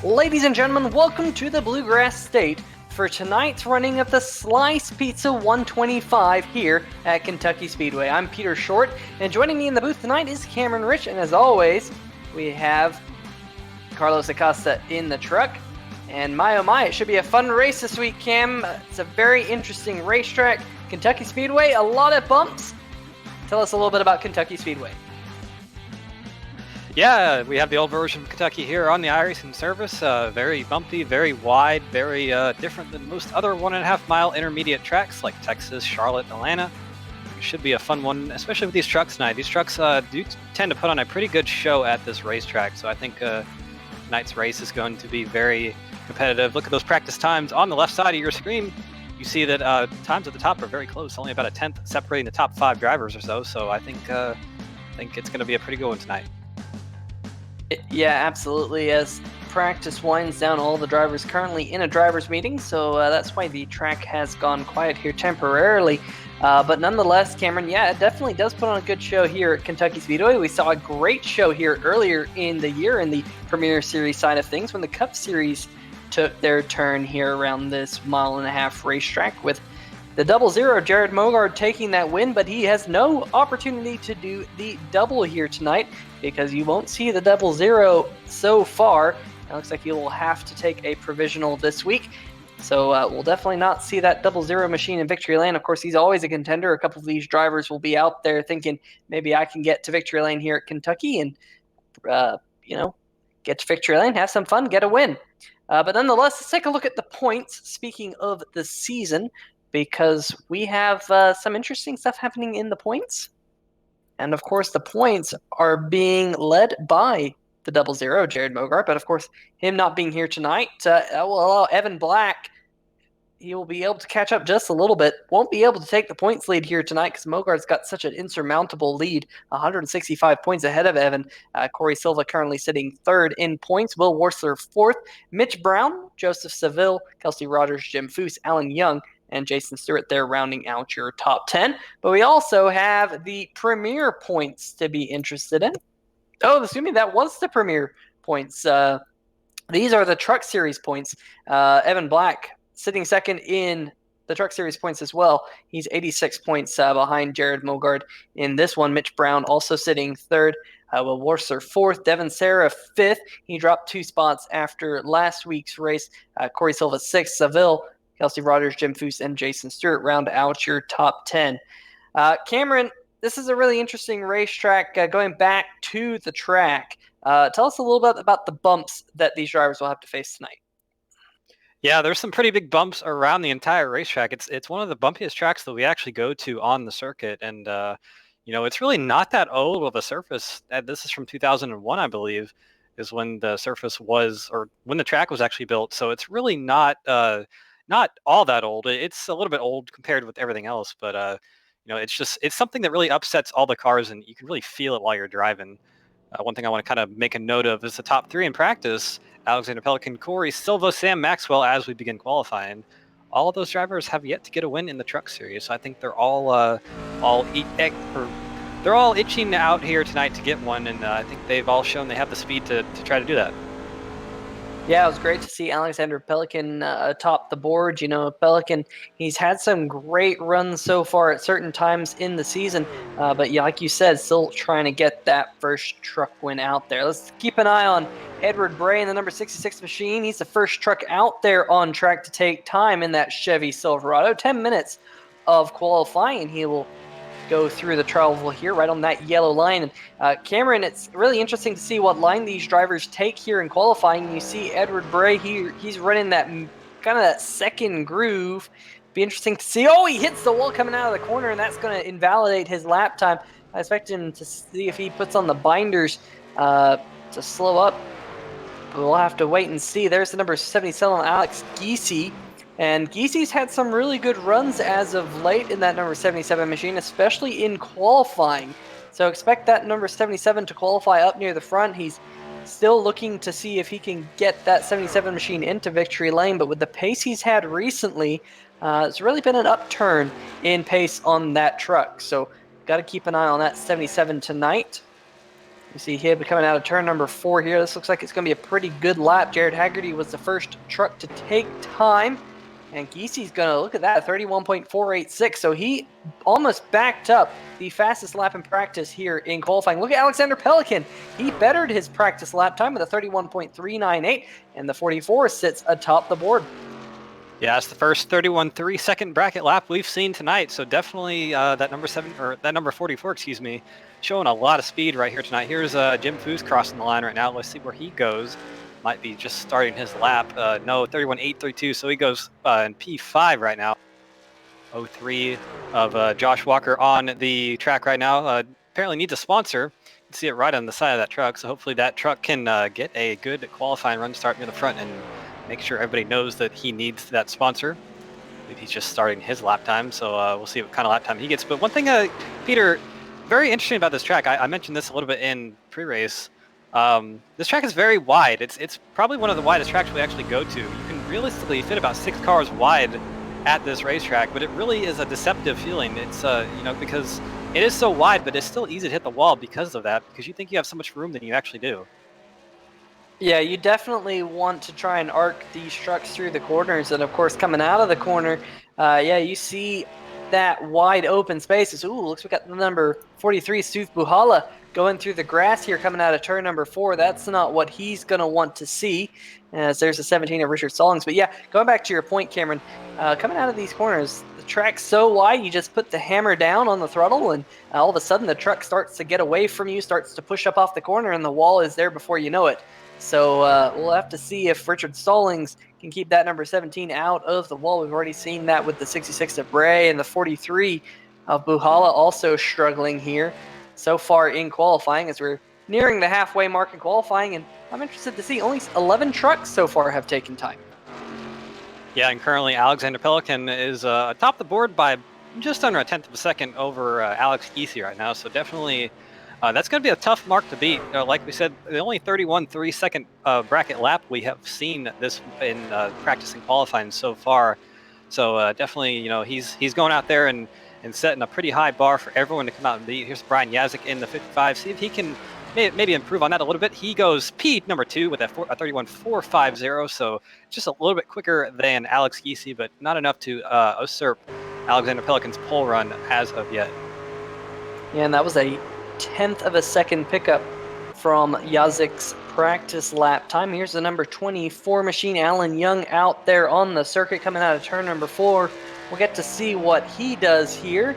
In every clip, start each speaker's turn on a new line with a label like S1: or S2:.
S1: Ladies and gentlemen, welcome to the Bluegrass State for tonight's running of the Slyce Pizza 125 here at Kentucky Speedway. I'm Peter Short, and joining me in the booth tonight is Cameron Rich, and as always, we have Carlos Acosta in the truck. And my oh my, it should be a fun race this week, Cam. It's a very interesting racetrack. Kentucky Speedway, a lot of bumps. Tell us a little bit about Kentucky Speedway.
S2: Yeah, we have the old version of Kentucky here on the iRacing service. Very bumpy, very wide, very different than most other 1.5 mile intermediate tracks like Texas, Charlotte, Atlanta. It should be a fun one, especially with these trucks tonight. These trucks do tend to put on a pretty good show at this racetrack, so I think tonight's race is going to be very competitive. Look at those practice times on the left side of your screen. You see that times at the top are very close, only about a tenth separating the top 5 drivers or so. So I think it's going to be a pretty good one tonight.
S1: Yeah, absolutely. As practice winds down, all the drivers currently in a driver's meeting, so that's why the track has gone quiet here temporarily. But nonetheless, Cameron, yeah, it definitely does put on a good show here at Kentucky Speedway. We saw a great show here earlier in the year in the Premier Series side of things when the Cup Series took their turn here around this 1.5 mile racetrack with the 00 Jared Mogard taking that win, but he has no opportunity to do the double here tonight because you won't see the 00 so far. It looks like he will have to take a provisional this week. So we'll definitely not see that 00 machine in victory lane. Of course, he's always a contender. A couple of these drivers will be out there thinking, maybe I can get to victory lane here at Kentucky and, get to victory lane, have some fun, get a win. But nonetheless, let's take a look at the points, speaking of the season, because we have some interesting stuff happening in the points. And, of course, the points are being led by the 00, Jared Mogart. But, of course, him not being here tonight will allow Evan Black. He will be able to catch up just a little bit. Won't be able to take the points lead here tonight because Mogart's got such an insurmountable lead, 165 points ahead of Evan. Corey Silva currently sitting third in points. Will Worsler fourth. Mitch Brown, Joseph Seville, Kelsey Rogers, Jim Foose, Alan Young, and Jason Stewart there rounding out your top 10. But we also have the Premier points to be interested in. Oh, excuse me, that was the Premier points. These are the Truck Series points. Evan Black sitting second in the Truck Series points as well. He's 86 points behind Jared Mogard in this one. Mitch Brown also sitting third. Will Worsler fourth. Devin Serra fifth. He dropped 2 spots after last week's race. Corey Silva sixth. Seville, Kelsey Rogers, Jim Foose, and Jason Stewart round out your top 10. Cameron, this is a really interesting racetrack. Going back to the track, tell us a little bit about the bumps that these drivers will have to face tonight.
S2: Yeah, there's some pretty big bumps around the entire racetrack. It's one of the bumpiest tracks that we actually go to on the circuit, and it's really not that old of a surface. This is from 2001, I believe, is when the surface was, or when the track was actually built. So it's really not all that old. It's a little bit old compared with everything else, but it's something that really upsets all the cars, and you can really feel it while you're driving. One thing I want to kind of make a note of is the top 3 in practice: Alexander Pelican, Corey Silva, Sam Maxwell. As we begin qualifying, all of those drivers have yet to get a win in the Truck Series. So I think they're all itching out here tonight to get one, and I think they've all shown they have the speed to try to do that.
S1: Yeah, it was great to see Alexander Pelican atop the board. Pelican, he's had some great runs so far at certain times in the season. But yeah, like you said, still trying to get that first truck win out there. Let's keep an eye on Edward Bray in the number 66 machine. He's the first truck out there on track to take time in that Chevy Silverado. 10 minutes of qualifying. He will go through the travel here right on that yellow line. And Cameron, it's really interesting to see what line these drivers take here in qualifying. You see Edward Bray here, he's running that kind of that second groove. Be interesting to see. Oh, he hits the wall coming out of the corner, and that's going to invalidate his lap time. I expect him to see if he puts on the binders to slow up. But we'll have to wait and see. There's the number 77, Alex Giese. And Giese's had some really good runs as of late in that number 77 machine, especially in qualifying. So expect that number 77 to qualify up near the front. He's still looking to see if he can get that 77 machine into victory lane, but with the pace he's had recently, it's really been an upturn in pace on that truck. So got to keep an eye on that 77 tonight. You see him coming out of turn number 4 here. This looks like it's going to be a pretty good lap. Jared Haggerty was the first truck to take time. And Giesi's going to look at that, 31.486. So he almost backed up the fastest lap in practice here in qualifying. Look at Alexander Pelican. He bettered his practice lap time with a 31.398. And the 44 sits atop the board.
S2: Yeah, it's the first 31.3 second bracket lap we've seen tonight. So definitely that number 44, excuse me, showing a lot of speed right here tonight. Here's Jim Foose crossing the line right now. Let's see where he goes. Might be just starting his lap. No, 31.832. So he goes in P5 right now. 03 of Josh Walker on the track right now. Apparently needs a sponsor. You can see it right on the side of that truck. So hopefully that truck can get a good qualifying run start near the front and make sure everybody knows that he needs that sponsor. I believe he's just starting his lap time, so we'll see what kind of lap time he gets. But one thing, Peter, very interesting about this track, I mentioned this a little bit in pre-race. This track is very wide. It's probably one of the widest tracks we actually go to. You can realistically fit about 6 cars wide at this racetrack, but it really is a deceptive feeling. It's because it is so wide, but it's still easy to hit the wall because of that, because you think you have so much room than you actually do.
S1: Yeah, you definitely want to try and arc these trucks through the corners, and of course coming out of the corner, you see that wide open space. Ooh, looks like we got the number 43, Suf Buhala, going through the grass here coming out of turn number 4. That's not what he's going to want to see, as there's a 17 of Richard Stallings. But yeah, going back to your point, Cameron, coming out of these corners, the track's so wide, you just put the hammer down on the throttle, and all of a sudden the truck starts to get away from you, starts to push up off the corner, and the wall is there before you know it. So we'll have to see if Richard Stallings can keep that number 17 out of the wall. We've already seen that with the 66 of Bray, and the 43 of Buhala also struggling here so far in qualifying, as we're nearing the halfway mark in qualifying, and I'm interested to see only 11 trucks so far have taken time.
S2: Yeah, and currently Alexander Pelican is atop the board by just under a tenth of a second over Alex Giesi right now, so definitely that's going to be a tough mark to beat. Like we said, the only 31.3 second bracket lap we have seen this in practice and qualifying so far. So definitely, he's going out there and setting a pretty high bar for everyone to come out and beat. Here's Brian Yazik in the 55. See if he can maybe improve on that a little bit. He goes P number 2 with a 31.450. So just a little bit quicker than Alex Giesi, but not enough to usurp Alexander Pelican's pole run as of yet.
S1: Yeah, and that was a tenth of a second pickup from Yazik's practice lap time. Here's the number 24 machine, Alan Young, out there on the circuit coming out of turn number 4. We'll get to see what he does here.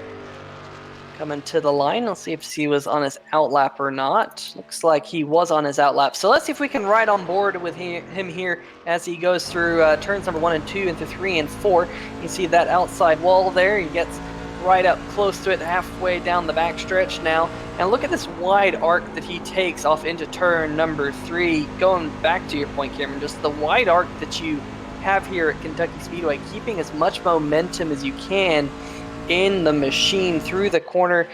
S1: Coming to the line, let's see if he was on his outlap or not. Looks like he was on his outlap. So let's see if we can ride on board with him here as he goes through turns number 1 and 2 into 3 and 4. You see that outside wall there. He gets right up close to it, halfway down the backstretch now. And look at this wide arc that he takes off into turn number 3. Going back to your point, Cameron, just the wide arc that you have here at Kentucky Speedway, keeping as much momentum as you can in the machine through the corner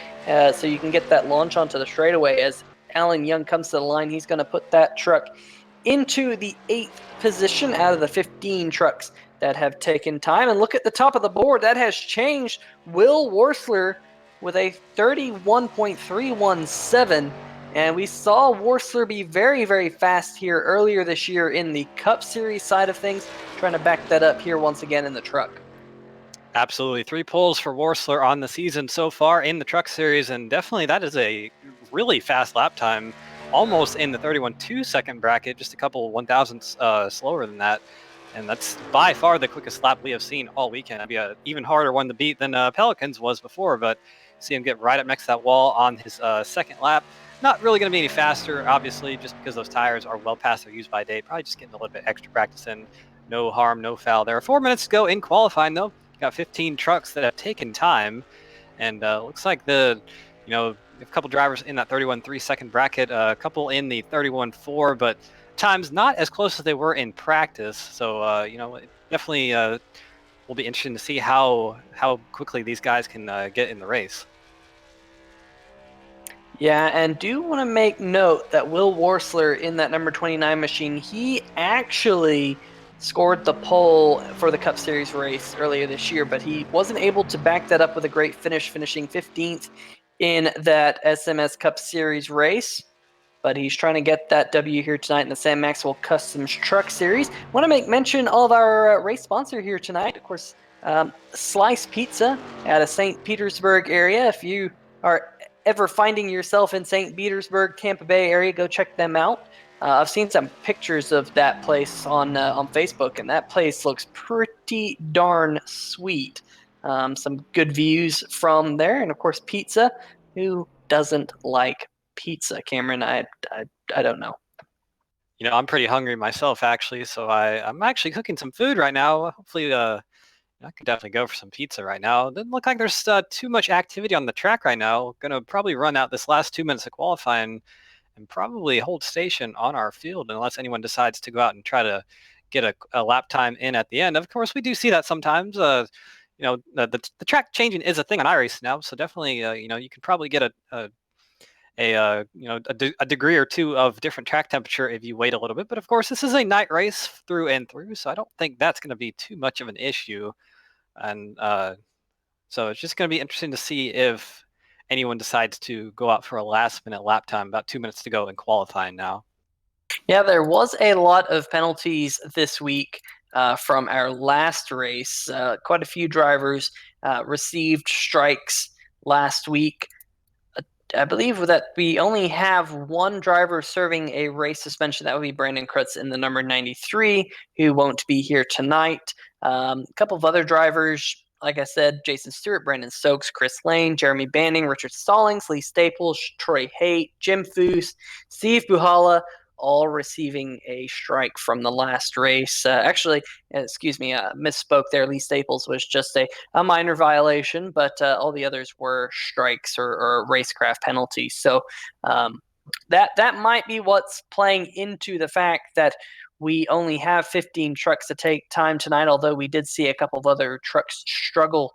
S1: so you can get that launch onto the straightaway. As Alan Young comes to the line, he's going to put that truck into the 8th position out of the 15 trucks that have taken time. And look at the top of the board, that has changed. Will Worsler with a 31.317, and we saw Worsler be very, very fast here earlier this year in the Cup Series side of things, trying to back that up here once again in the truck.
S2: Absolutely. 3 poles for Worsler on the season so far in the Truck Series, and definitely that is a really fast lap time, almost in the 31.2 second bracket, just a couple 1,000ths slower than that. And that's by far the quickest lap we have seen all weekend. It'd be an even harder one to beat than Pelicans was before, but see him get right up next to that wall on his second lap. Not really going to be any faster, obviously, just because those tires are well past their use-by date. Probably just getting a little bit extra practice in. No harm, no foul. There are 4 minutes to go in qualifying, though. Got 15 trucks that have taken time, and looks like a couple drivers in that 31.3 second bracket, a couple in the 31.4, but times not as close as they were in practice. So it definitely will be interesting to see how quickly these guys can get in the race.
S1: Yeah, and do want to make note that Will Worsler in that number 29 machine, he actually scored the pole for the Cup Series race earlier this year, but he wasn't able to back that up with a great finish, finishing 15th in that SMS Cup Series race. but he's trying to get that W here tonight in the Sam Maxwell Customs Truck Series. Want to make mention of our race sponsor here tonight, of course, Slyce Pizza out of St. Petersburg area. If you are ever finding yourself in St. Petersburg, Tampa Bay area, go check them out. I've seen some pictures of that place on Facebook, and that place looks pretty darn sweet. Some good views from there, and of course, pizza. Who doesn't like pizza, Cameron? I don't know.
S2: You know, I'm pretty hungry myself, actually, so I'm actually cooking some food right now. Hopefully, I could definitely go for some pizza right now. Doesn't look like there's too much activity on the track right now. Gonna probably run out this last 2 minutes of qualifying and probably hold station on our field unless anyone decides to go out and try to get a lap time in at the end. Of course, we do see that sometimes. You know, the track changing is a thing on iRacing now, so definitely, you know, you can probably get a degree or two of different track temperature if you wait a little bit. But of course, this is a night race through and through, so I don't think that's going to be too much of an issue. And so it's just going to be interesting to see if anyone decides to go out for a last-minute lap time, about 2 minutes to go in qualifying now.
S1: Yeah, there was a lot of penalties this week from our last race. Quite a few drivers received strikes last week. I believe that we only have one driver serving a race suspension. That would be Brandon Krutz in the number 93, who won't be here tonight. A couple of other drivers, like I said, Jason Stewart, Brandon Stokes, Chris Lane, Jeremy Banning, Richard Stallings, Lee Staples, Troy Haight, Jim Foose, Steve Buhala, all receiving a strike from the last race. Misspoke there. Lee Staples was just a minor violation, but all the others were strikes or racecraft penalties. So that might be what's playing into the fact that we only have 15 trucks to take time tonight, although we did see a couple of other trucks struggle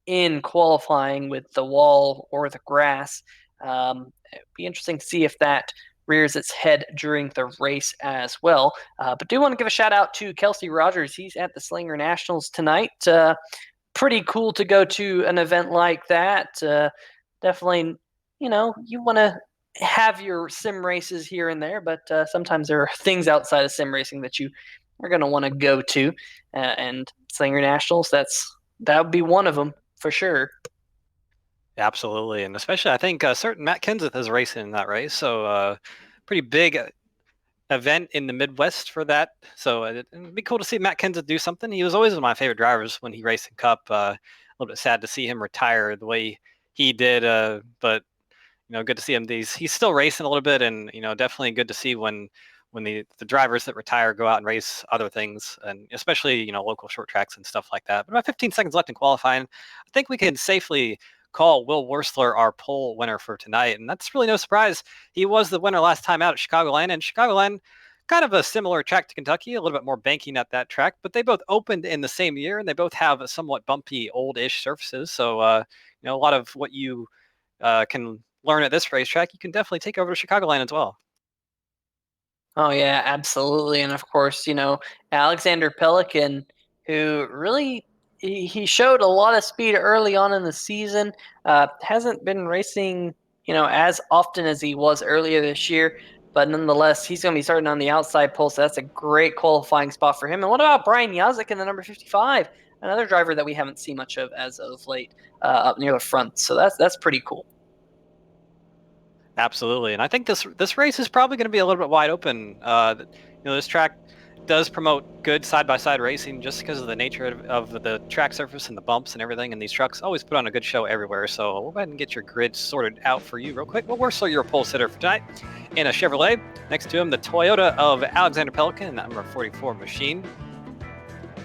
S1: in qualifying with the wall or the grass. It'd be interesting to see if that rears its head during the race as well. But do want to give a shout out to Kelsey Rogers. He's at the Slinger Nationals tonight. Pretty cool to go to an event like that. Definitely, you know, you want to have your sim races here and there, but sometimes there are things outside of sim racing that you are going to want to go to. And Slinger Nationals, that would be one of them for sure.
S2: Absolutely, and especially I think certain Matt Kenseth is racing in that race, so pretty big event in the Midwest for that. So it'd be cool to see Matt Kenseth do something. He was always one of my favorite drivers when he raced in Cup. A little bit sad to see him retire the way he did, but you know, good to see him. He's still racing a little bit, and you know, definitely good to see when the drivers that retire go out and race other things, and especially, you know, local short tracks and stuff like that. But about 15 seconds left in qualifying. I think we can safely call Will Wursler our pole winner for tonight, and that's really no surprise. He was the winner last time out at Chicagoland, and Chicagoland, kind of a similar track to Kentucky, a little bit more banking at that track, but they both opened in the same year, and they both have somewhat bumpy, old-ish surfaces. So, you know, a lot of what you can learn at this racetrack, you can definitely take over to Chicagoland as well.
S1: Oh yeah, absolutely. And of course, you know, Alexander Pelican, who really he showed a lot of speed early on in the season, hasn't been racing, you know, as often as he was earlier this year, but nonetheless, he's going to be starting on the outside pole, so that's a great qualifying spot for him. And what about Brian Yazik in the number 55, another driver that we haven't seen much of as of late, up near the front, so that's pretty cool.
S2: Absolutely, and I think this race is probably going to be a little bit wide open. You know, this track does promote good side-by-side racing just because of the nature of the track surface and the bumps and everything, and these trucks always put on a good show everywhere. So we'll go ahead and get your grid sorted out for you real quick. Well, we're still your pole sitter for tonight in a Chevrolet. Next to him, the Toyota of Alexander Pelican and that number 44 machine.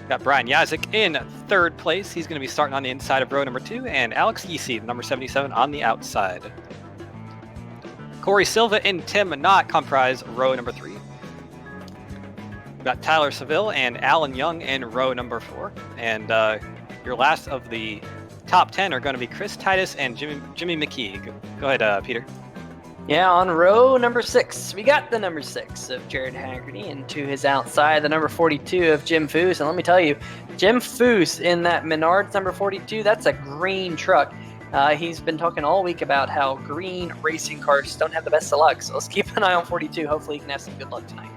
S2: Got Brian Yazik in third place. He's going to be starting on the inside of row number 2, and Alex Easy, the number 77, on the outside. Corey Silva and Tim Knott comprise row number 3. We've got Tyler Seville and Alan Young in row number 4. And your last of the top 10 are going to be Chris Titus and Jimmy McKee. Go ahead, Peter.
S1: Yeah, on row number 6, we got the number 6 of Jared Haggerty, and to his outside, the number 42 of Jim Foose. And let me tell you, Jim Foose in that Menards number 42, that's a green truck. He's been talking all week about how green racing cars don't have the best of luck, so let's keep an eye on 42. Hopefully he can have some good luck tonight.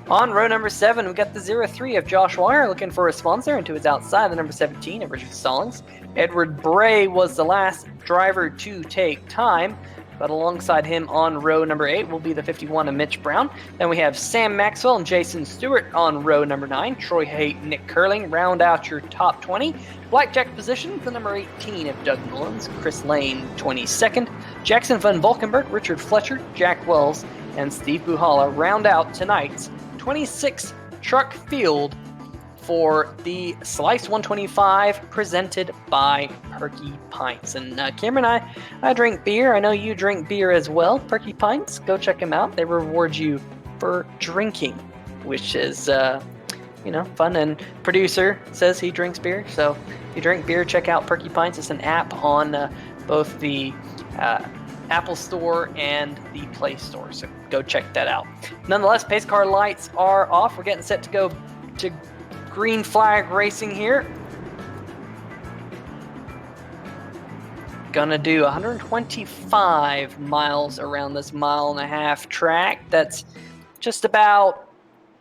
S1: On row number 7, we got the 03 of Josh Wire looking for a sponsor, and to his outside, the number 17 of Richard Stallings. Edward Bray was the last driver to take time, but alongside him on row number 8 will be the 51 of Mitch Brown. Then we have Sam Maxwell and Jason Stewart on row number 9. Troy Haight, Nick Curling round out your top 20. Blackjack position, the number 18 of Doug Mullins, Chris Lane 22nd. Jackson Van Valkenburg, Richard Fletcher, Jack Wells, and Steve Buhala round out tonight's 26 truck field for the Slyce 125 presented by Perky Pints. And Cameron, I drink beer. I know you drink beer as well. Perky Pints, go check them out. They reward you for drinking, which is, fun. And producer says he drinks beer. So if you drink beer, check out Perky Pints. It's an app on both the Apple Store and the Play Store. So go check that out. Nonetheless, pace car lights are off. We're getting set to go to green flag racing here. Gonna do 125 miles around this 1.5-mile track. That's just about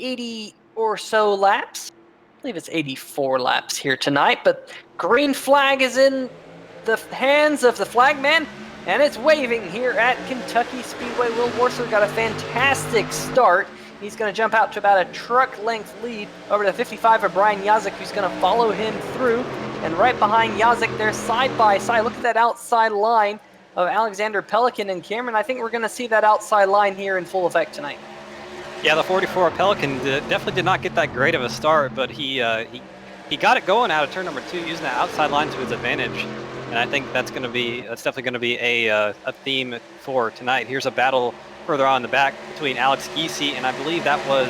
S1: 80 or so laps. I believe it's 84 laps here tonight, but green flag is in the hands of the flagman, and it's waving here at Kentucky Speedway. Will Warser got a fantastic start. He's going to jump out to about a truck length lead over to 55 of Brian Yazek, who's going to follow him through. And right behind Yazek, they're side by side. Look at that outside line of Alexander Pelican and Cameron. I think we're going to see that outside line here in full effect tonight.
S2: Yeah, the 44 Pelican definitely did not get that great of a start, but he got it going out of turn number 2 using that outside line to his advantage. And I think that's definitely going to be a theme for tonight. Here's a battle further on in the back between Alex Giese and I believe that was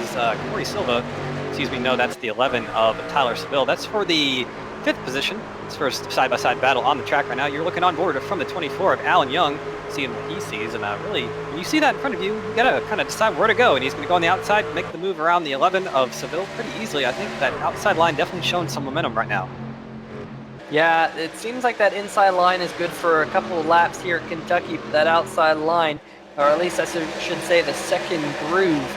S2: Corey Silva. Excuse me, no, that's the 11 of Tyler Seville. That's for the 5th position. It's first side-by-side battle on the track right now. You're looking on board from the 24 of Alan Young, seeing what he sees. And really, when you see that in front of you, you got to kind of decide where to go. And he's going to go on the outside, make the move around the 11 of Seville pretty easily. I think that outside line definitely showing some momentum right now.
S1: Yeah, it seems like that inside line is good for a couple of laps here at Kentucky, but that outside line, or at least I should say the second groove,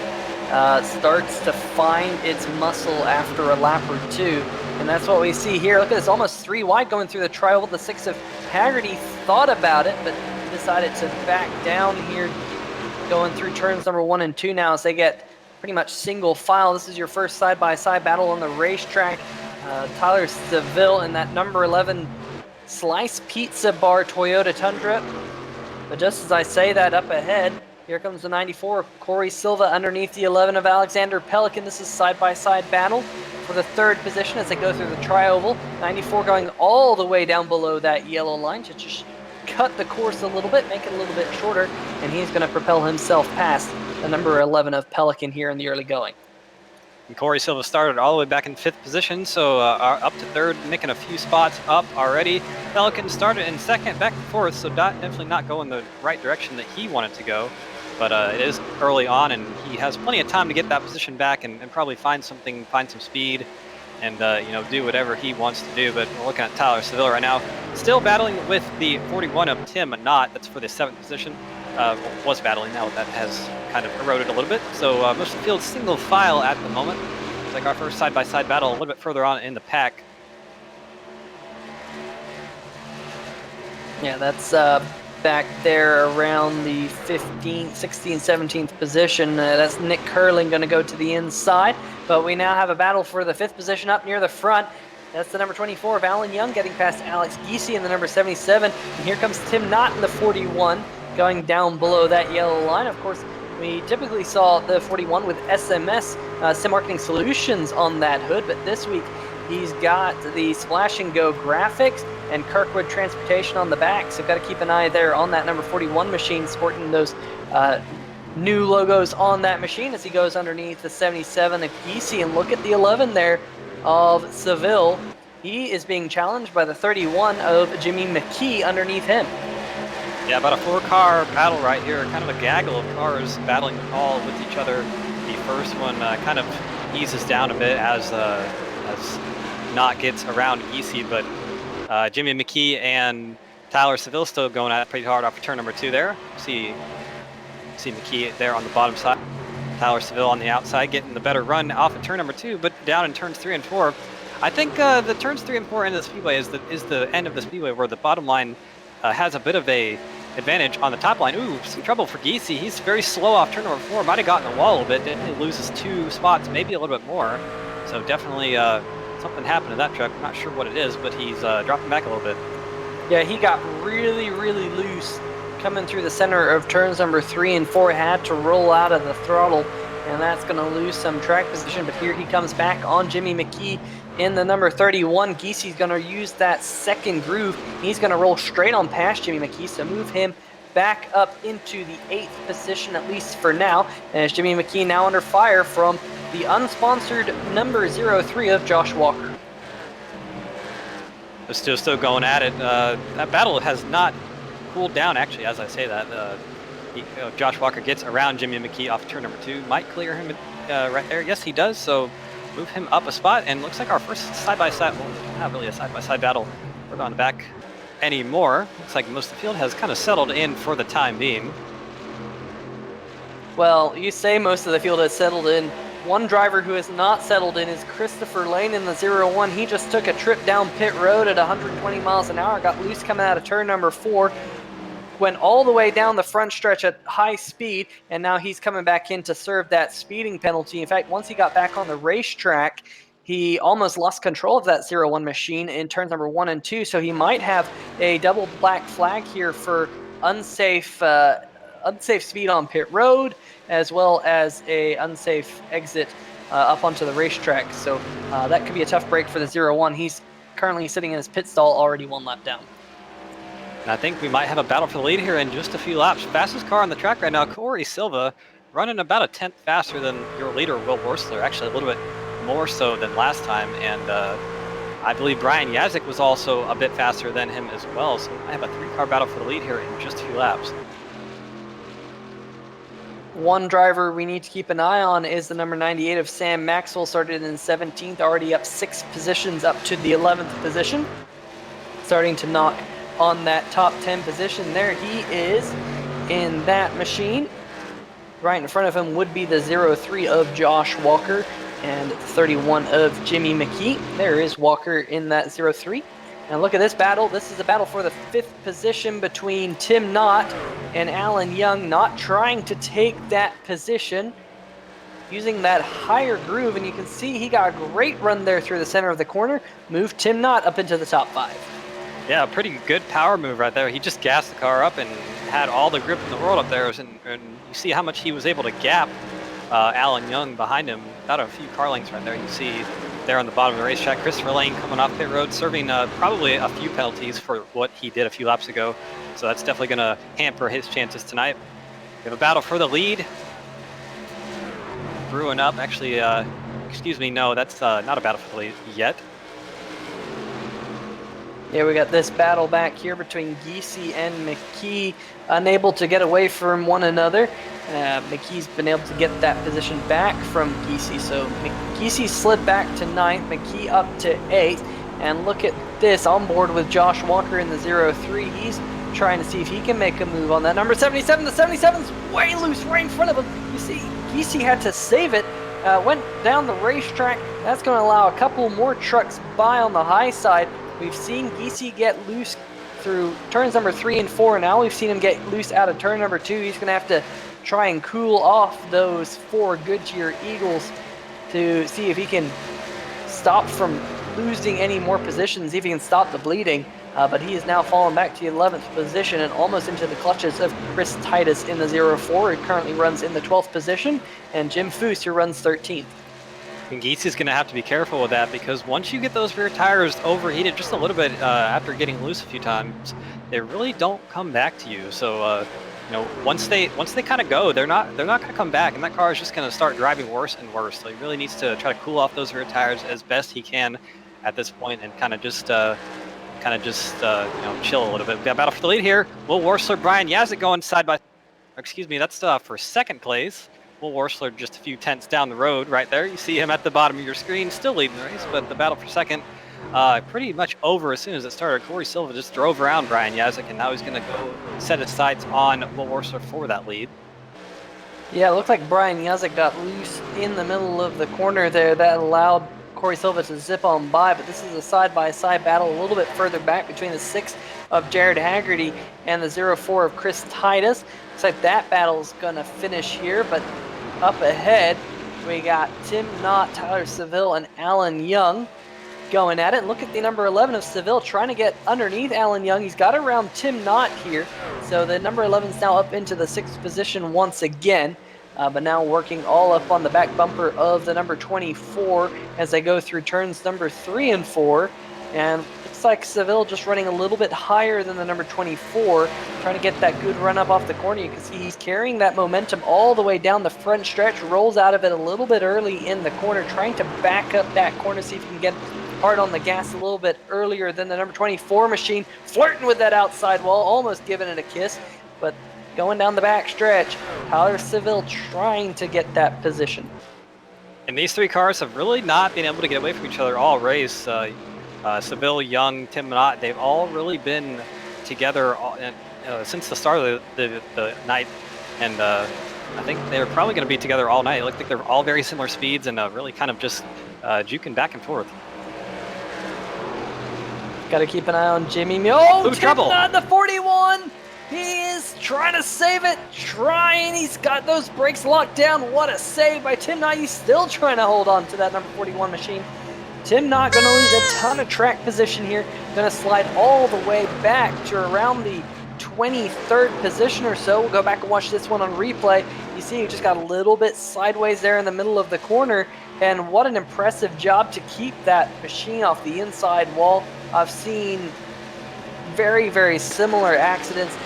S1: starts to find its muscle after a lap or two. And that's what we see here. Look at this, almost 3 wide going through the tri-oval. The 6 of Haggerty thought about it, but decided to back down here, going through turns number 1 and 2 now as they get pretty much single file. This is your first side-by-side battle on the racetrack. Tyler Seville in that number 11 Slyce Pizza Bar Toyota Tundra. But just as I say that, up ahead, here comes the 94 Corey Silva underneath the 11 of Alexander Pelican. This is side-by-side battle for the 3rd position as they go through the tri-oval. 94 going all the way down below that yellow line to just cut the course a little bit, make it a little bit shorter, and he's going to propel himself past the number 11 of Pelican here in the early going.
S2: And Corey Silva started all the way back in 5th position, so up to 3rd, making a few spots up already. Pelican started in 2nd, back to 4th, so definitely not going the right direction that he wanted to go. But it is early on, and he has plenty of time to get that position back and probably find some speed and do whatever he wants to do. But we're looking at Tyler Seville right now, still battling with the 41 of Tim Knott. That's for the 7th position. Was battling, now that has kind of eroded a little bit. So most of the field single file at the moment. It's like our first side-by-side battle a little bit further on in the pack.
S1: Yeah, that's back there around the 15th, 16th, 17th position. That's Nick Curling going to go to the inside. But we now have a battle for the 5th position up near the front. That's the number 24 of Alan Young getting past Alex Giese in the number 77. And here comes Tim Knott in the 41 going down below that yellow line. Of course, we typically saw the 41 with SMS, Sim Marketing Solutions on that hood. But this week, he's got the Splash and Go graphics and Kirkwood Transportation on the back. So got to keep an eye there on that number 41 machine, sporting those new logos on that machine as he goes underneath the 77 of Giese. And look at the 11 there of Seville. He is being challenged by the 31 of Jimmy McKee underneath him.
S2: Yeah, about a 4-car battle right here. Kind of a gaggle of cars battling all with each other. The first one kind of eases down a bit as Knott gets around Giese, but Jimmy McKee and Tyler Seville still going at it pretty hard off of turn number 2 there. See McKee there on the bottom side. Tyler Seville on the outside getting the better run off of turn number 2, but down in turns 3 and 4. I think the turns 3 and 4 end of the speedway is the end of the speedway where the bottom line has a bit of a advantage on the top line. Ooh, some trouble for Giese. He's very slow off turn number 4. Might have gotten the wall a little bit. Didn't he loses 2 spots, maybe a little bit more. So definitely something happened to that truck. I'm not sure what it is, but he's dropping back a little bit.
S1: Yeah, he got really, really loose coming through the center of turns number 3 and 4. Had to roll out of the throttle, and that's going to lose some track position. But here he comes back on Jimmy McKee in the number 31. Giese's going to use that second groove. He's going to roll straight on past Jimmy McKee, so move him back up into the 8th position, at least for now. As Jimmy McKee now under fire from the unsponsored number 03 of Josh Walker.
S2: They're still going at it. That battle has not cooled down, actually, as I say that. Josh Walker gets around Jimmy McKee off turn number 2. Might clear him right there. Yes, he does. So move him up a spot. And looks like our first side-by-side, well, not really a side-by-side battle. We're not on the back anymore. Looks like most of the field has kind of settled in for the time being.
S1: Well, you say most of the field has settled in. One driver who has not settled in is Christopher Lane in the 01. He just took a trip down pit road at 120 miles an hour, got loose coming out of turn number 4, went all the way down the front stretch at high speed, and now he's coming back in to serve that speeding penalty. In fact, once he got back on the racetrack, he almost lost control of that 01 machine in turns number 1 and 2, so he might have a double black flag here for unsafe speed on pit road, as well as a unsafe exit up onto the racetrack. So that could be a tough break for the 01. He's currently sitting in his pit stall, already 1 lap down.
S2: And I think we might have a battle for the lead here in just a few laps. Fastest car on the track right now, Corey Silva, running about a 10th faster than your leader, Will Worsler, actually a little bit more so than last time. And I believe Brian Yazik was also a bit faster than him as well. So I have a 3-car battle for the lead here in just a few laps.
S1: One driver we need to keep an eye on is the number 98 of Sam Maxwell, started in 17th, already up 6 positions up to the 11th position. Starting to knock on that top 10 position. There he is in that machine. Right in front of him would be the 03 of Josh Walker and 31 of Jimmy McKee. There is Walker in that 03. And look at this battle. This is a battle for the 5th position between Tim Knott and Alan Young. Knott trying to take that position using that higher groove. And you can see he got a great run there through the center of the corner. Moved Tim Knott up into the top 5.
S2: Yeah, pretty good power move right there. He just gassed the car up and had all the grip in the world up there. And you see how much he was able to gap Alan Young behind him. About a few car lengths right there. You see there on the bottom of the racetrack, Christopher Lane coming off pit road, serving probably a few penalties for what he did a few laps ago. So that's definitely going to hamper his chances tonight. We have a battle for the lead. Brewing up, actually, excuse me, no, that's not a battle for the lead yet.
S1: Yeah, we got this battle back here between Giese and McKee, unable to get away from one another. McKee's been able to get that position back from Giese, so Giese slid back to 9th, McKee up to 8th, and look at this, on board with Josh Walker in the 03. He's trying to see if he can make a move on that number 77. The 77's way loose right in front of him. You see, Giese had to save it, went down the racetrack. That's going to allow a couple more trucks by on the high side. We've seen Giese get loose through turns number 3 and 4. Now we've seen him get loose out of turn number 2. He's going to have to try and cool off those 4 Goodyear Eagles to see if he can stop from losing any more positions, see if he can stop the bleeding. But he is now fallen back to the 11th position and almost into the clutches of Chris Titus in the 04. He currently runs in the 12th position, and Jim Foose, who runs 13th.
S2: And Giese is going to have to be careful with that, because once you get those rear tires overheated just a little bit after getting loose a few times, they really don't come back to you. So you know, once they kind of go, they're not going to come back, and that car is just going to start driving worse and worse. So he really needs to try to cool off those rear tires as best he can at this point, and kind of just you know, chill a little bit. We got battle for the lead here. Will Worsler, Brian Yazik going side by, excuse me, that's for second place. Will Worsler just a few tenths down the road right there. You see him at the bottom of your screen, still leading the race, but the battle for second pretty much over as soon as it started. Corey Silva just drove around Brian Yazik, and now he's going to go set his sights on Will Worsler for that lead.
S1: Yeah, it looked like Brian Yazik got loose in the middle of the corner there. That allowed Corey Silva to zip on by, but this is a side-by-side battle a little bit further back between the 6 of Jared Haggerty and the 0-4 of Chris Titus. Looks like that battle's going to finish here, but up ahead we got Tim Knott, Tyler Seville, and Alan Young going at it. And look at the number 11 of Seville trying to get underneath Alan Young. He's got around Tim Knott here. So the number 11 is now up into the 6th position once again. But now working all up on the back bumper of the number 24 as they go through turns number 3 and 4. And looks like Seville just running a little bit higher than the number 24, trying to get that good run up off the corner. You can see he's carrying that momentum all the way down the front stretch, rolls out of it a little bit early in the corner, trying to back up that corner, see if he can get hard on the gas a little bit earlier than the number 24 machine, flirting with that outside wall, almost giving it a kiss, but going down the back stretch, Tyler Seville trying to get that position.
S2: And these 3 cars have really not been able to get away from each other all race. Seville, Young, Tim Knott, they've all really been together since the start of the night, and I think they're probably going to be together all night. It looks like they're all very similar speeds and really kind of just juking back and forth.
S1: Got to keep an eye on Jimmy. Oh, Tim
S2: trouble!
S1: Knott, the 41! He is trying to save it, he's got those brakes locked down. What a save by Tim Knott. He's still trying to hold on to that number 41 machine. Tim Knott going to lose a ton of track position here. Going to slide all the way back to around the 23rd position or so. We'll go back and watch this one on replay. You see he just got a little bit sideways there in the middle of the corner. And what an impressive job to keep that machine off the inside wall. I've seen very, very similar accidents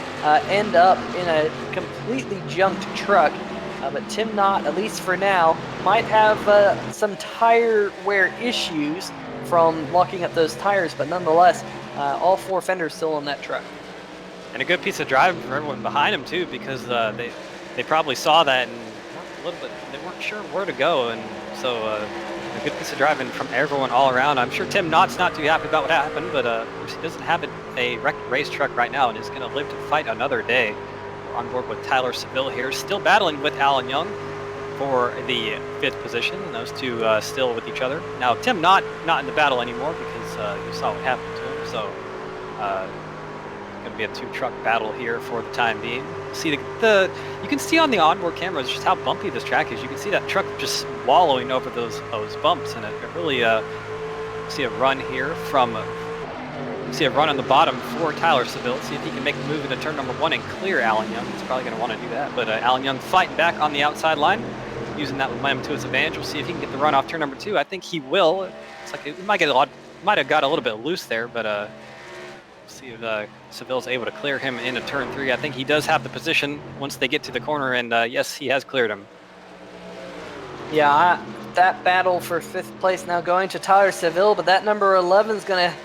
S1: end up in a completely junked truck. But Tim Knott, at least for now, might have some tire wear issues from locking up those tires, but nonetheless, all 4 fenders still on that truck.
S2: And a good piece of driving for everyone behind him too, because they probably saw that and they weren't sure where to go, and so a good piece of driving from everyone all around. I'm sure Tim Knott's not too happy about what happened, but of course he doesn't have a wrecked race truck right now and is going to live to fight another day. On board with Tyler Seville here, still battling with Alan Young for the 5th position, and those 2 still with each other. Now Tim Knott not in the battle anymore because you saw what happened to him, so going to be a 2-truck battle here for the time being. See you can see on the onboard cameras just how bumpy this track is. You can see that truck just wallowing over those bumps, and it really see a run here from. See a run on the bottom for Tyler Seville. See if he can make the move into turn number 1 and clear Alan Young. He's probably going to want to do that. But Alan Young fighting back on the outside line, using that momentum to his advantage. We'll see if he can get the run off turn number 2. I think he will. It's like it might have got a little bit loose there, but see if Seville's able to clear him into turn 3. I think he does have the position once they get to the corner, and yes, he has cleared him.
S1: Yeah, that battle for 5th place now going to Tyler Seville, but that number 11 is going to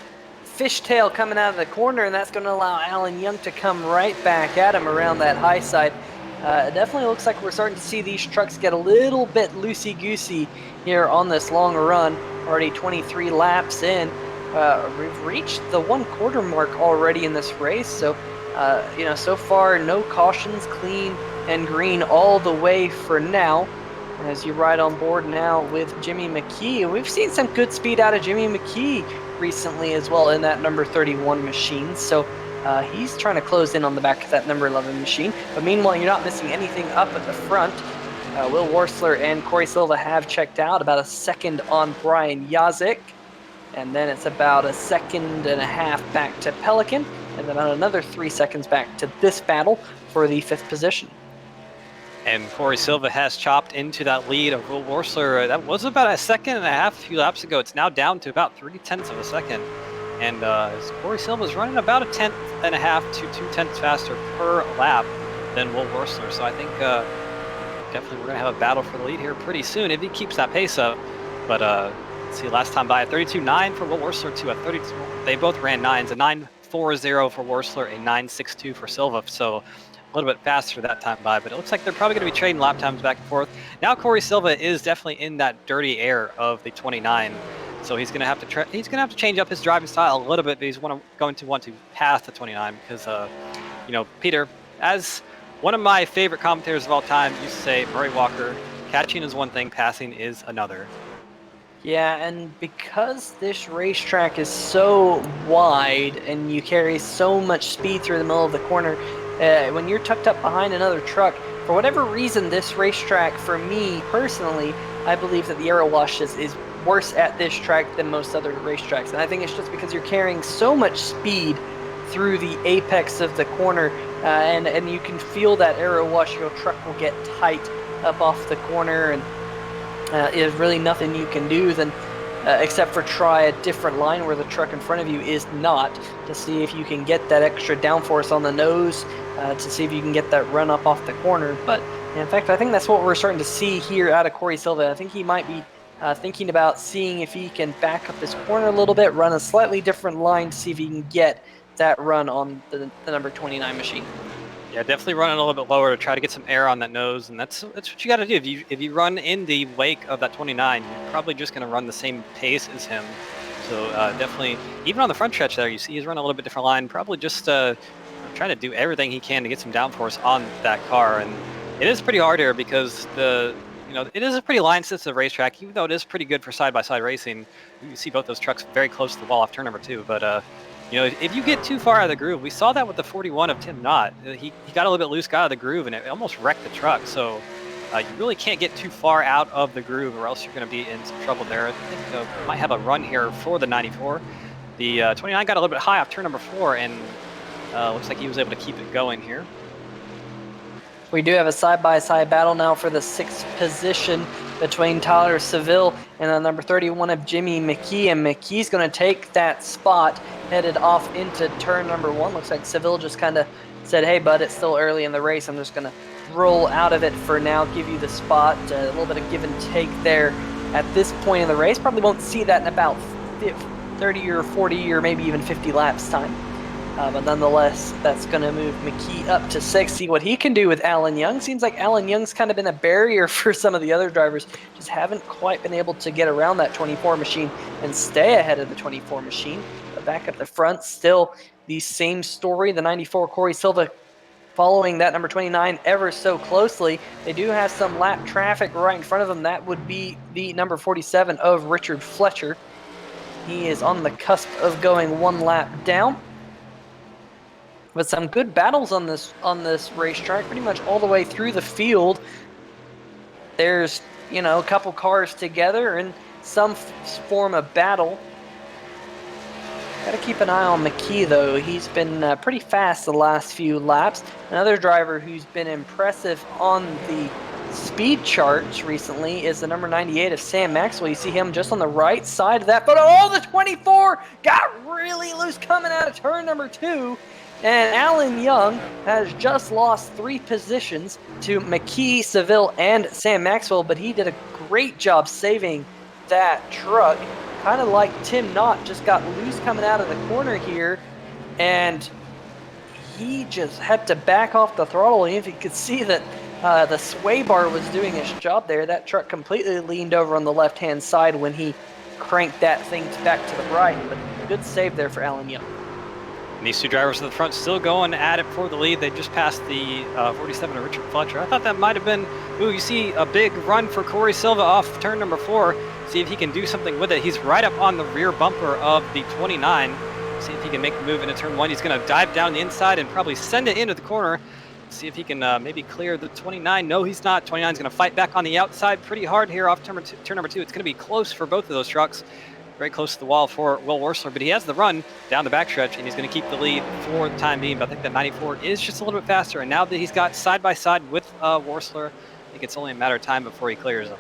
S1: fishtail coming out of the corner, and that's going to allow Alan Young to come right back at him around that high side. It definitely looks like we're starting to see these trucks get a little bit loosey-goosey here on this long run. Already 23 laps in. We've reached the 1/4 mark already in this race, so so far no cautions, clean and green all the way for now. As you ride on board now with Jimmy McKee, we've seen some good speed out of Jimmy McKee recently as well in that number 31 machine, so he's trying to close in on the back of that number 11 machine. But meanwhile, you're not missing anything up at the front. Will Worsler and Corey Silva have checked out, about a second on Brian Yazik, and then it's about a 1.5 seconds back to Pelican, and then about another 3 seconds back to this battle for the 5th position.
S2: And Corey Silva has chopped into that lead of Will Worsler. That was about 1.5 seconds a few laps ago. It's now down to about 0.3 of a second. And Corey Silva is running about 1.5 tenths to 2 tenths faster per lap than Will Worsler. So I think definitely we're going to have a battle for the lead here pretty soon if he keeps that pace up. But let's see, last time by a 32.9 for Will Worsler to a 32. They both ran 9s, a 9.40 for Worsler, a 9.62 for Silva. So a little bit faster that time by, but it looks like they're probably going to be trading lap times back and forth. Now Corey Silva is definitely in that dirty air of the 29. So he's gonna have to change up his driving style a little bit, but he's going to want to pass the 29 because you know, Peter, as one of my favorite commentators of all time used to say, Murray Walker, catching is one thing, passing is another.
S1: Yeah, and because this racetrack is so wide and you carry so much speed through the middle of the corner, when you're tucked up behind another truck, for whatever reason, this racetrack, for me personally, I believe that the aero wash is worse at this track than most other racetracks. And I think it's just because you're carrying so much speed through the apex of the corner, and you can feel that aero wash. Your truck will get tight up off the corner, and there's really nothing you can do then except for try a different line where the truck in front of you is not, to see if you can get that extra downforce on the nose, to see if you can get that run up off the corner. But in fact, I think that's what we're starting to see here out of Corey Silva. I think he might be thinking about seeing if he can back up his corner a little bit, run a slightly different line to see if he can get that run on the number 29 machine.
S2: Yeah, definitely running a little bit lower to try to get some air on that nose, and that's what you got to do. If you run in the wake of that 29, you're probably just going to run the same pace as him. So definitely, even on the front stretch there, you see he's running a little bit different line, probably just trying to do everything he can to get some downforce on that car. And it is pretty hard here because it is a pretty line-sensitive racetrack, even though it is pretty good for side-by-side racing. You see both those trucks very close to the wall off turn number 2, but if you get too far out of the groove, we saw that with the 41 of Tim Knott. He got a little bit loose, got out of the groove, and it almost wrecked the truck. So you really can't get too far out of the groove, or else you're going to be in some trouble there. I think might have a run here for the 94. The 29 got a little bit high off turn number 4, and looks like he was able to keep it going here.
S1: We do have a side-by-side battle now for the 6th position between Tyler Seville and the number 31 of Jimmy McKee. And McKee's going to take that spot, headed off into turn number 1. Looks like Seville just kind of said, hey, bud, it's still early in the race. I'm just going to roll out of it for now, give you the spot. A little bit of give and take there at this point in the race. Probably won't see that in about 30 or 40 or maybe even 50 laps time. But nonetheless, that's going to move McKee up to 6th. See what he can do with Alan Young. Seems like Alan Young's kind of been a barrier for some of the other drivers. Just haven't quite been able to get around that 24 machine and stay ahead of the 24 machine. But back at the front, still the same story. The 94 Corey Silva following that number 29 ever so closely. They do have some lap traffic right in front of them. That would be the number 47 of Richard Fletcher. He is on the cusp of going one lap down. But some good battles on this racetrack, pretty much all the way through the field. There's, a couple cars together in some form of battle. Got to keep an eye on McKee, though. He's been pretty fast the last few laps. Another driver who's been impressive on the speed charts recently is the number 98 of Sam Maxwell. You see him just on the right side of that. But the 24 got really loose coming out of turn number 2. And Alan Young has just lost 3 positions to McKee, Seville, and Sam Maxwell, but he did a great job saving that truck. Kind of like Tim Knott just got loose coming out of the corner here, and he just had to back off the throttle. And if you could see that the sway bar was doing its job there, that truck completely leaned over on the left-hand side when he cranked that thing back to the right. But good save there for Alan Young.
S2: And these two drivers in the front still going at it for the lead. They just passed the 47 of Richard Fletcher. I thought that might have been, you see a big run for Corey Silva off turn number 4. See if he can do something with it. He's right up on the rear bumper of the 29. See if he can make the move into turn 1. He's going to dive down the inside and probably send it into the corner. See if he can maybe clear the 29. No, he's not. 29 is going to fight back on the outside pretty hard here off turn number 2. It's going to be close for both of those trucks. Very close to the wall for Will Worsler, but he has the run down the backstretch, and he's going to keep the lead for the time being. But I think that 94 is just a little bit faster, and now that he's got side-by-side with Worsler, I think it's only a matter of time before he clears him.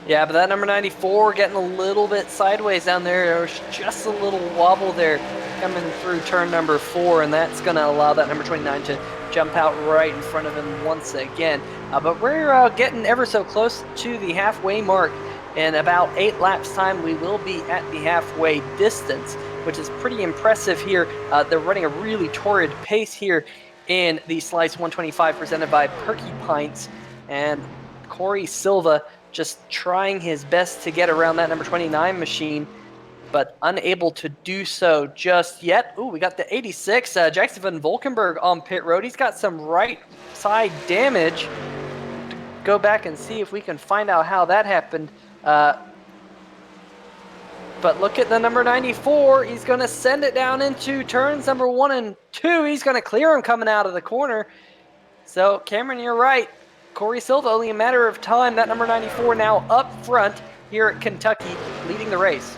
S1: Yeah, but that number 94 getting a little bit sideways down there. There was just a little wobble there coming through turn number 4, and that's going to allow that number 29 to jump out right in front of him once again. But we're getting ever so close to the halfway mark. In about 8 laps time, we will be at the halfway distance, which is pretty impressive here. They're running a really torrid pace here in the Slyce 125 presented by Perky Pints. And Corey Silva just trying his best to get around that number 29 machine, but unable to do so just yet. Ooh, we got the 86, Jackson Van Volkenberg on pit road. He's got some right side damage. Go back and see if we can find out how that happened. But look at the number 94. He's going to send it down into turns number 1 and 2. He's going to clear him coming out of the corner. So, Cameron, you're right. Corey Silva, only a matter of time. That number 94 now up front here at Kentucky, leading the race.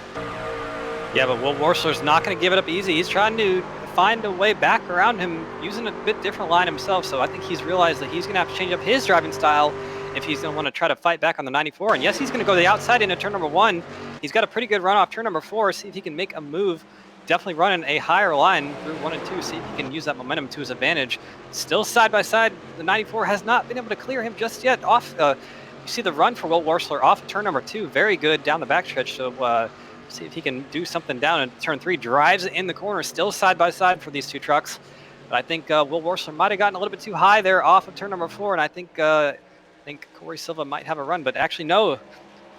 S2: Yeah, but Will Worsler's not going to give it up easy. He's trying to find a way back around him, using a bit different line himself. So I think he's realized that he's going to have to change up his driving style if he's going to want to try to fight back on the 94. And yes, he's going to go the outside into turn number 1. He's got a pretty good run off turn number 4. See if he can make a move. Definitely running a higher line through 1 and 2. See if he can use that momentum to his advantage. Still side by side. The 94 has not been able to clear him just yet. Off, you see the run for Will Worsler off turn number 2. Very good down the backstretch. So see if he can do something down in turn 3. Drives in the corner. Still side by side for these two trucks. But I think Will Worsler might have gotten a little bit too high there off of turn number 4. And I think Corey Silva might have a run. But actually, no.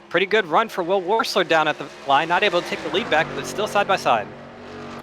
S2: Pretty good run for Will Worsler down at the line. Not able to take the lead back, but still side by side.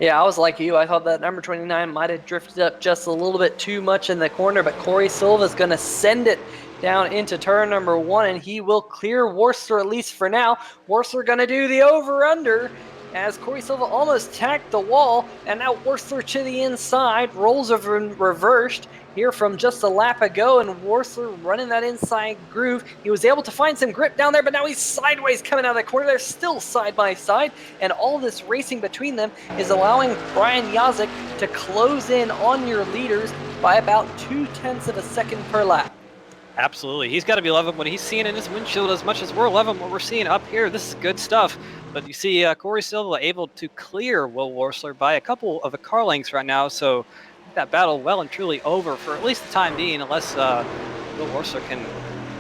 S1: Yeah, I was like you. I thought that number 29 might have drifted up just a little bit too much in the corner, but Corey Silva's going to send it down into turn number 1, and he will clear Worsler, at least for now. Worsler going to do the over-under as Corey Silva almost tacked the wall, and now Worsler to the inside, rolls over and reversed here from just a lap ago, and Worsler running that inside groove. He was able to find some grip down there, but now he's sideways coming out of the corner. They're still side by side, and all this racing between them is allowing Brian Yazik to close in on your leaders by about 0.2 of a second per lap.
S2: Absolutely. He's got to be loving what he's seeing in his windshield as much as we're loving what we're seeing up here. This is good stuff. But you see Corey Silva able to clear Will Worsler by a couple of the car lengths right now. So that battle well and truly over for at least the time being, unless Will Worsler can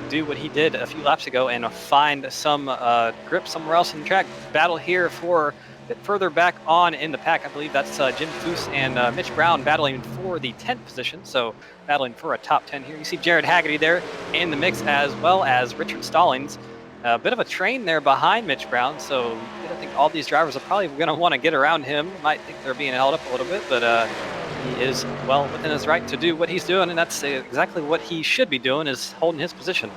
S2: do what he did a few laps ago and find some grip somewhere else in the track. Battle here for a bit further back on in the pack. I believe that's Jim Foose and Mitch Brown battling for the 10th position. So battling for a top 10 here. You see Jared Haggerty there in the mix, as well as Richard Stallings. A bit of a train there behind Mitch Brown, so I think all these drivers are probably going to want to get around him. Might think they're being held up a little bit, but he is well within his right to do what he's doing, and that's exactly what he should be doing, is holding his position.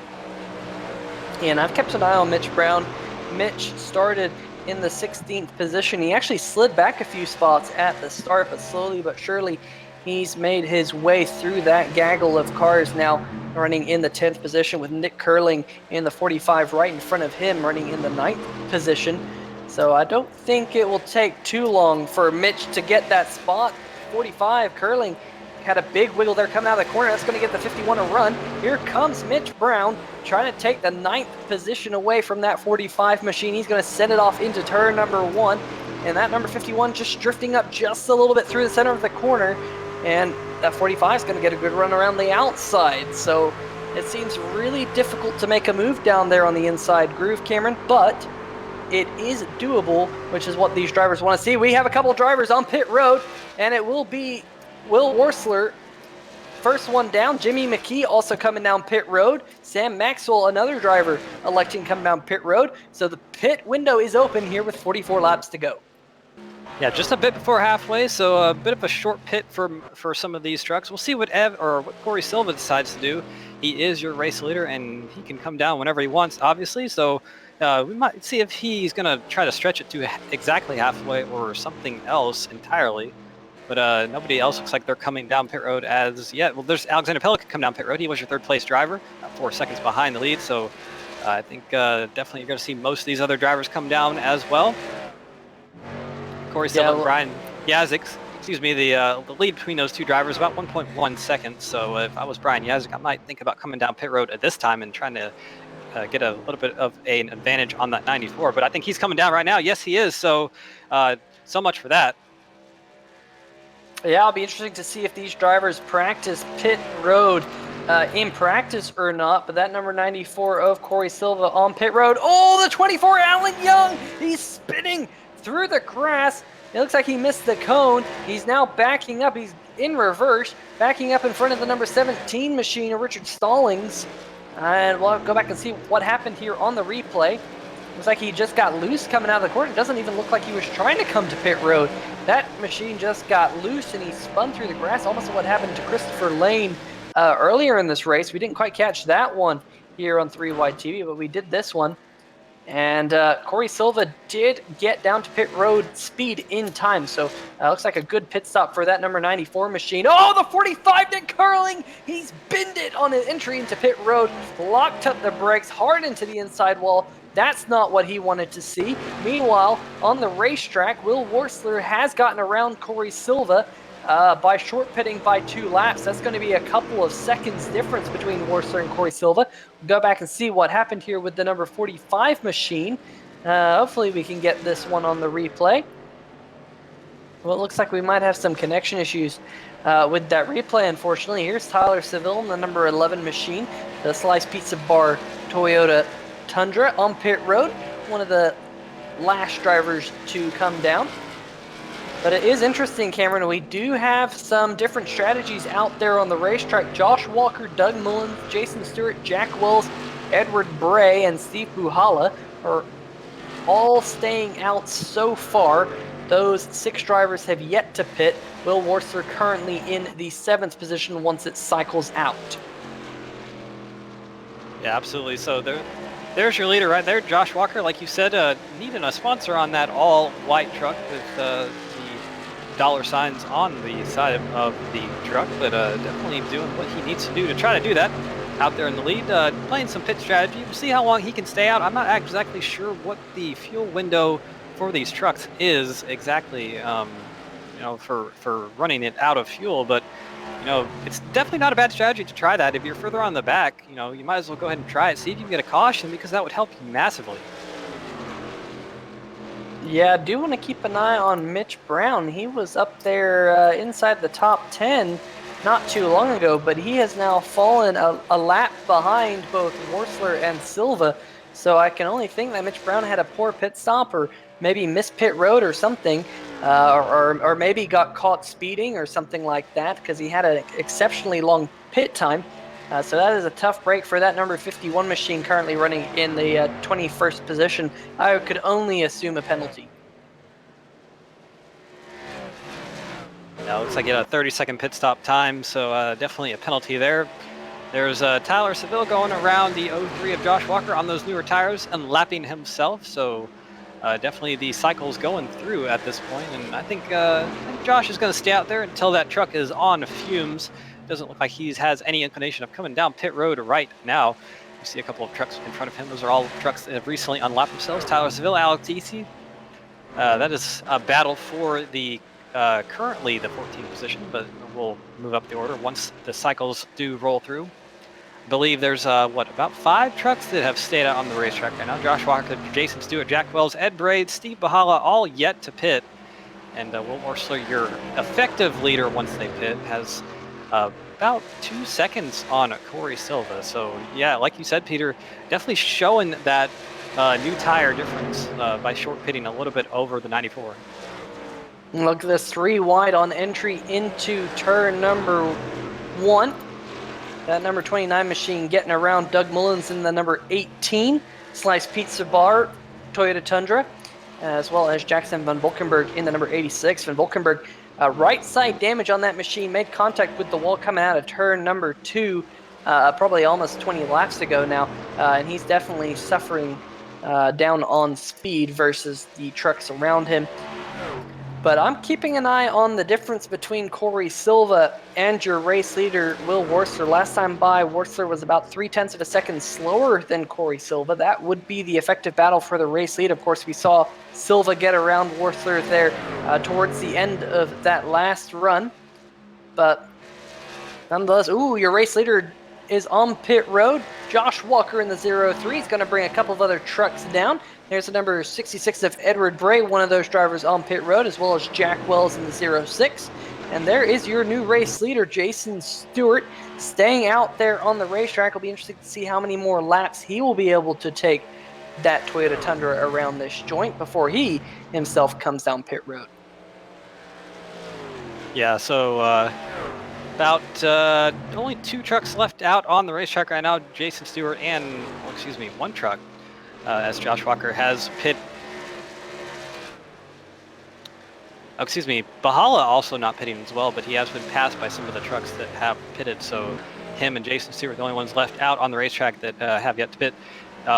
S1: And I've kept an eye on Mitch Brown. Mitch started in the 16th position. He actually slid back a few spots at the start, but slowly but surely he's made his way through that gaggle of cars, now running in the 10th position with Nick Curling in the 45 right in front of him, running in the 9th position. So I don't think it will take too long for Mitch to get that spot. 45, Curling had a big wiggle there coming out of the corner. That's going to get the 51 a run. Here comes Mitch Brown trying to take the 9th position away from that 45 machine. He's going to send it off into turn number 1. And that number 51 just drifting up just a little bit through the center of the corner. And that 45 is going to get a good run around the outside. So it seems really difficult to make a move down there on the inside groove, Cameron, but it is doable, which is what these drivers want to see. We have a couple drivers on pit road, and it will be Will Worsler, first one down. Jimmy McKee also coming down pit road. Sam Maxwell, another driver, electing come down pit road. So the pit window is open here with 44 laps to go.
S2: Yeah, just a bit before halfway, so a bit of a short pit for some of these trucks. We'll see what what Corey Silva decides to do. He is your race leader, and he can come down whenever he wants, obviously. So we might see if he's going to try to stretch it to exactly halfway or something else entirely. But nobody else looks like they're coming down pit road as yet. Well, there's Alexander Pelican come down pit road. He was your third place driver, 4 seconds behind the lead. So I think definitely you're going to see most of these other drivers come down as well. Corey Silva and Brian Yazik, the lead between those two drivers about 1.1 seconds. So if I was Brian Yazik, I might think about coming down pit road at this time and trying to get a little bit of an advantage on that 94. But I think he's coming down right now. Yes, he is. So so much for that.
S1: Yeah, it'll be interesting to see if these drivers practice pit road in practice or not. But that number 94 of Corey Silva on pit road. Oh, the 24, Alan Young. He's spinning through the grass. It looks like he missed the cone. He's now backing up. He's in reverse, backing up in front of the number 17 machine of Richard Stallings. And we'll go back and see what happened here on the replay. Looks like he just got loose coming out of the corner. It doesn't even look like he was trying to come to pit road. That machine just got loose and he spun through the grass, almost what happened to Christopher Lane earlier in this race. We didn't quite catch that one here on 3 Wide TV, but we did this one. And Corey Silva did get down to pit road speed in time, so looks like a good pit stop for that number 94 machine. Oh, the 45 did curling! He's binned it on an entry into pit road, locked up the brakes hard into the inside wall. That's not what he wanted to see. Meanwhile, on the racetrack, Will Worsler has gotten around Corey Silva by short pitting by 2 laps. That's going to be a couple of seconds difference between Worsler and Corey Silva. We'll go back and see what happened here with the number 45 machine. Hopefully we can get this one on the replay. Well, it looks like we might have some connection issues with that replay, unfortunately. Here's Tyler Seville in the number 11 machine, the Slyce Pizza Bar Toyota Tundra on pit road, one of the last drivers to come down. But it is interesting, Cameron. We do have some different strategies out there on the racetrack. Josh Walker, Doug Mullins, Jason Stewart, Jack Wells, Edward Bray, and Steve Puhala are all staying out so far. Those 6 drivers have yet to pit. Will Worsler currently in the 7th position once it cycles out.
S2: Yeah, absolutely. So there's your leader right there, Josh Walker. Like you said, needing a sponsor on that all-white truck with the dollar signs on the side of the truck, but definitely doing what he needs to do to try to do that. Out there in the lead, playing some pit strategy. We'll see how long he can stay out. I'm not exactly sure what the fuel window for these trucks is exactly, for running it out of fuel, but it's definitely not a bad strategy to try that. If you're further on the back, you might as well go ahead and try it, see if you can get a caution, because that would help you massively.
S1: Yeah, I do want to keep an eye on Mitch Brown. He was up there inside the top 10 not too long ago, but he has now fallen a lap behind both Worsler and Silva. So I can only think that Mitch Brown had a poor pit stop, or maybe missed pit road or something, or maybe got caught speeding or something like that, because he had an exceptionally long pit time. So that is a tough break for that number 51 machine currently running in the 21st position. I could only assume a penalty.
S2: Yeah, looks like he had a 30-second pit stop time, so definitely a penalty there. There's Tyler Seville going around the 03 of Josh Walker on those newer tires and lapping himself, so definitely the cycle's going through at this point, and I think Josh is going to stay out there until that truck is on fumes. Doesn't look like he has any inclination of coming down pit road right now. You see a couple of trucks in front of him. Those are all trucks that have recently unlapped themselves. Tyler Seville, Alex Easy. That is a battle for the currently the 14th position, but we'll move up the order once the cycles do roll through. I believe there's about 5 trucks that have stayed out on the racetrack right now. Josh Walker, Jason Stewart, Jack Wells, Ed Braid, Steve Bahala, all yet to pit. And Will Worsler, your effective leader once they pit, has about 2 seconds on Corey Silva. So yeah, like you said, Peter, definitely showing that new tire difference by short pitting a little bit over the 94.
S1: Look at this 3 wide on entry into turn number 1. That number 29 machine getting around Doug Mullins in the number 18 Slyce Pizza Bar Toyota Tundra, as well as Jackson Van Volkenberg in the number 86. Van Volkenberg, right side damage on that machine, made contact with the wall coming out of turn number 2, probably almost 20 laps ago now, and he's definitely suffering down on speed versus the trucks around him. But I'm keeping an eye on the difference between Corey Silva and your race leader, Will Worsler. Last time by, Worsler was about 0.3 of a second slower than Corey Silva. That would be the effective battle for the race lead. Of course, we saw Silva get around Worsler there towards the end of that last run. But nonetheless, your race leader is on pit road. Josh Walker in the 03 is going to bring a couple of other trucks down. There's the number 66 of Edward Bray, one of those drivers on pit road, as well as Jack Wells in the 06. And there is your new race leader, Jason Stewart, staying out there on the racetrack. It'll be interesting to see how many more laps he will be able to take that Toyota Tundra around this joint before he himself comes down pit road.
S2: Yeah, so About only 2 trucks left out on the racetrack right now. Jason Stewart and, well, excuse me, 1 truck, as Josh Walker has pit. Oh, excuse me, Bahala also not pitting as well, but he has been passed by some of the trucks that have pitted. So him and Jason Stewart, the only ones left out on the racetrack that have yet to pit.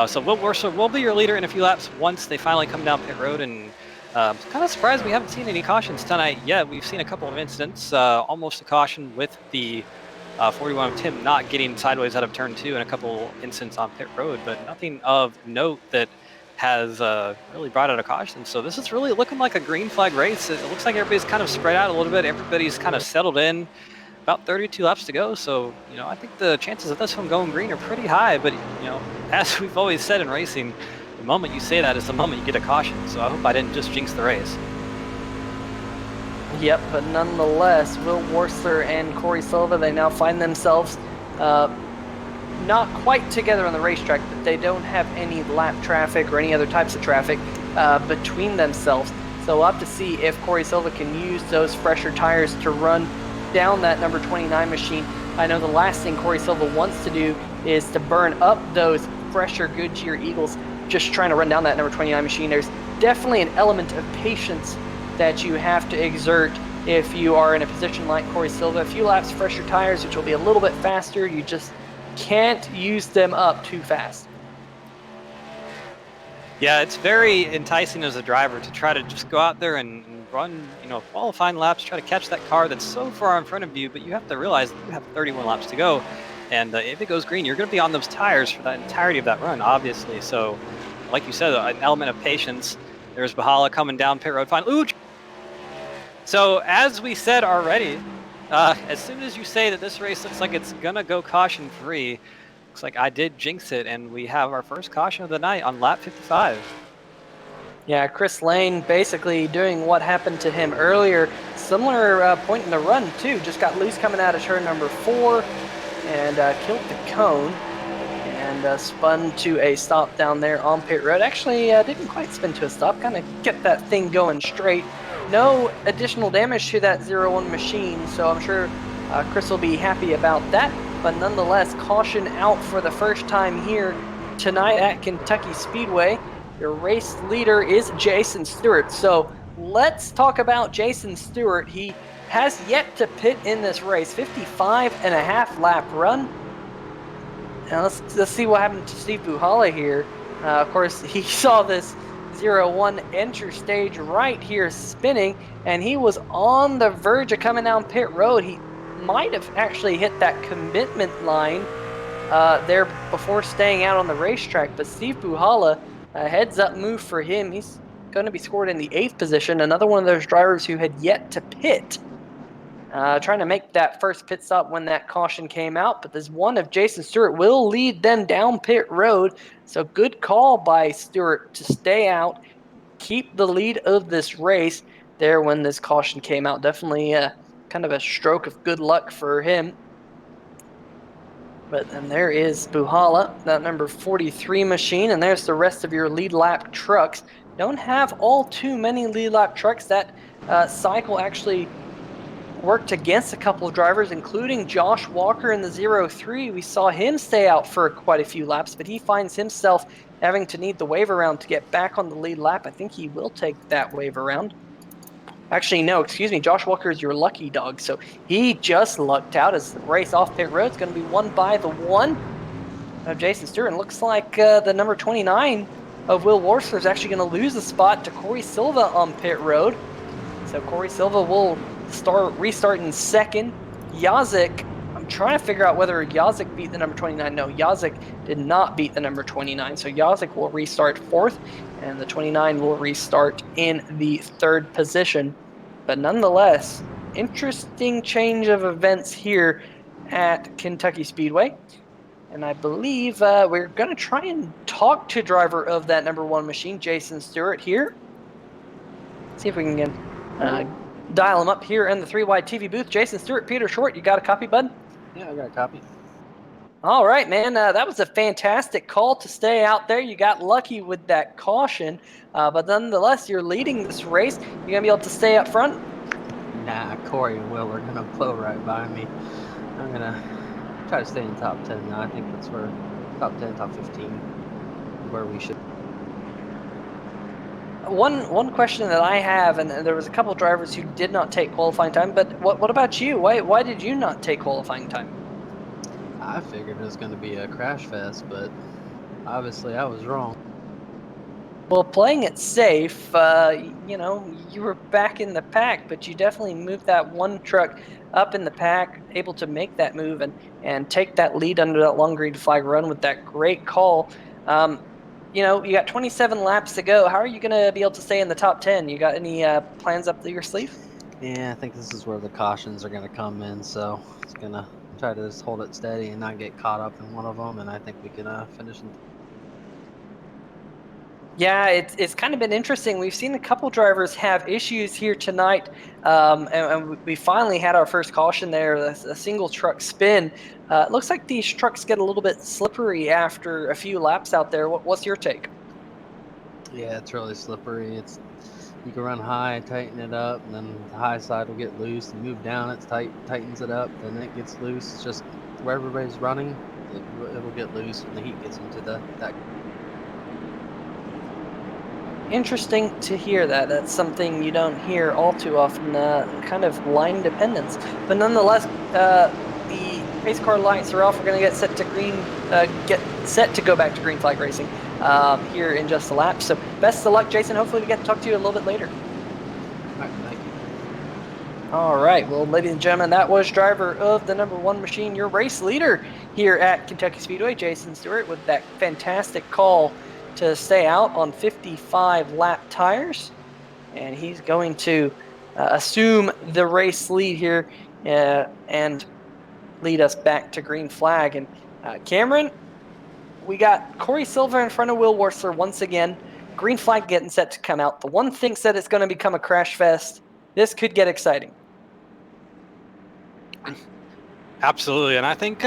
S2: So Will Worsler will be your leader in a few laps once they finally come down pit road. And kind of surprised we haven't seen any cautions tonight yet. We've seen a couple of incidents, almost a caution with the 41 of Tim not getting sideways out of turn 2 and a couple incidents on pit road, but nothing of note that has really brought out a caution. So this is really looking like a green flag race. It looks like everybody's kind of spread out a little bit. Everybody's kind of settled in. About 32 laps to go. So, I think the chances of this one going green are pretty high. But, as we've always said in racing, the moment you say that is the moment you get a caution. So I hope I didn't just jinx the race.
S1: Yep, but nonetheless, Will Worsler and Corey Silva, they now find themselves not quite together on the racetrack, but they don't have any lap traffic or any other types of traffic between themselves. So we'll have to see if Corey Silva can use those fresher tires to run down that number 29 machine. I know the last thing Corey Silva wants to do is to burn up those fresher Goodyear Eagles just trying to run down that number 29 machine. There's definitely an element of patience that you have to exert if you are in a position like Corey Silva. A few laps fresher tires, which will be a little bit faster. You just can't use them up too fast.
S2: Yeah, it's very enticing as a driver to try to just go out there and run, qualifying laps, try to catch that car that's so far in front of you, but you have to realize that you have 31 laps to go. And if it goes green, you're going to be on those tires for that entirety of that run, obviously. So, like you said, an element of patience. There's Bahala coming down pit road. Ooh! So, as we said already, as soon as you say that this race looks like it's going to go caution-free, looks like I did jinx it, and we have our first caution of the night on lap 55.
S1: Yeah, Chris Lane basically doing what happened to him earlier. Similar point in the run, too. Just got loose coming out of turn number 4 and killed the cone and spun to a stop down there on pit road. Actually, didn't quite spin to a stop. Kind of get that thing going straight. No additional damage to that 0-1 machine, so I'm sure Chris will be happy about that. But nonetheless, caution out for the first time here tonight at Kentucky Speedway. Your race leader is Jason Stewart. So let's talk about Jason Stewart. He has yet to pit in this race. 55.5 lap run. Now let's see what happened to Steve Buhala here. Of course, he saw this 0-1 enter stage right here spinning, and he was on the verge of coming down pit road. He might have actually hit that commitment line there before staying out on the racetrack, but Steve Buhala, a heads up move for him. He's going to be scored in the 8th position. Another one of those drivers who had yet to pit. Trying to make that first pit stop when that caution came out, but this one of Jason Stewart will lead them down pit road. So good call by Stewart to stay out, keep the lead of this race there when this caution came out. Definitely kind of a stroke of good luck for him. But then there is Buhala, that number 43 machine, and there's the rest of your lead lap trucks. Don't have all too many lead lap trucks. That cycle actually worked against a couple of drivers, including Josh Walker in the 0-3. We saw him stay out for quite a few laps, but he finds himself having to need the wave around to get back on the lead lap. I think he will take that wave around. Actually, no, excuse me. Josh Walker is your lucky dog, so he just lucked out as the race off pit road is going to be won by the 1 of Jason Stewart. And looks like the number 29 of Will Worsler is actually going to lose the spot to Corey Silva on pit road. So Corey Silva will restart in 2nd. Yazik, I'm trying to figure out whether Yazik beat the number 29. No, Yazik did not beat the number 29. So Yazik will restart 4th, and the 29 will restart in the 3rd position. But nonetheless, interesting change of events here at Kentucky Speedway. And I believe we're going to try and talk to driver of that number 1 machine, Jason Stewart, here. See if we can get dial him up here in the 3-wide TV booth. Jason Stewart, Peter Short, you got a copy, bud?
S3: Yeah, I got a copy.
S1: All right, man. That was a fantastic call to stay out there. You got lucky with that caution, but nonetheless, you're leading this race. You gonna be able to stay up front?
S3: Yeah, Corey and Will are gonna blow right by me. I'm gonna try to stay in top 10 now. I think that's where top 10, top 15, where we should.
S1: One question that I have, and there was a couple drivers who did not take qualifying time, but what about you? Why did you not take qualifying time?
S3: I figured it was gonna be a crash fest, but obviously I was wrong.
S1: Well, playing it safe, you know, you were back in the pack, but you definitely moved that one truck up in the pack, able to make that move and take that lead under that long green flag run with that great call. You know, you got 27 laps to go. How are you going to be able to stay in the top 10? You got any plans up your sleeve?
S3: Yeah, I think this is where the cautions are gonna come in, so it's gonna try to just hold it steady and not get caught up in one of them, and I think we can finish in.
S1: Yeah, it's kind of been interesting. We've seen a couple drivers have issues here tonight, and we finally had our first caution there, a single truck spin. It looks like these trucks get a little bit slippery after a few laps out there. What's your take?
S3: Yeah, it's really slippery. You can run high, tighten it up, and then the high side will get loose. And move down, it's tightens it up, then it gets loose. It's just where everybody's running, it'll get loose when the heat gets into that.
S1: Interesting to hear that. That's something you don't hear all too often, kind of line dependence. But nonetheless, the race car lights are off. We're going to get set to go back to green flag racing here in just a lap. So best of luck, Jason. Hopefully we get to talk to you a little bit later.
S3: All right, thank you.
S1: All right. Well, ladies and gentlemen, that was driver of the number one machine, your race leader here at Kentucky Speedway, Jason Stewart, with that fantastic call to stay out on 55 lap tires, and he's going to assume the race lead here and lead us back to green flag. And Cameron, we got Corey Silver in front of Will Wurzler once again. Green flag getting set to come out. The one thinks that it's going to become a crash fest. This could get exciting.
S2: Absolutely, and I think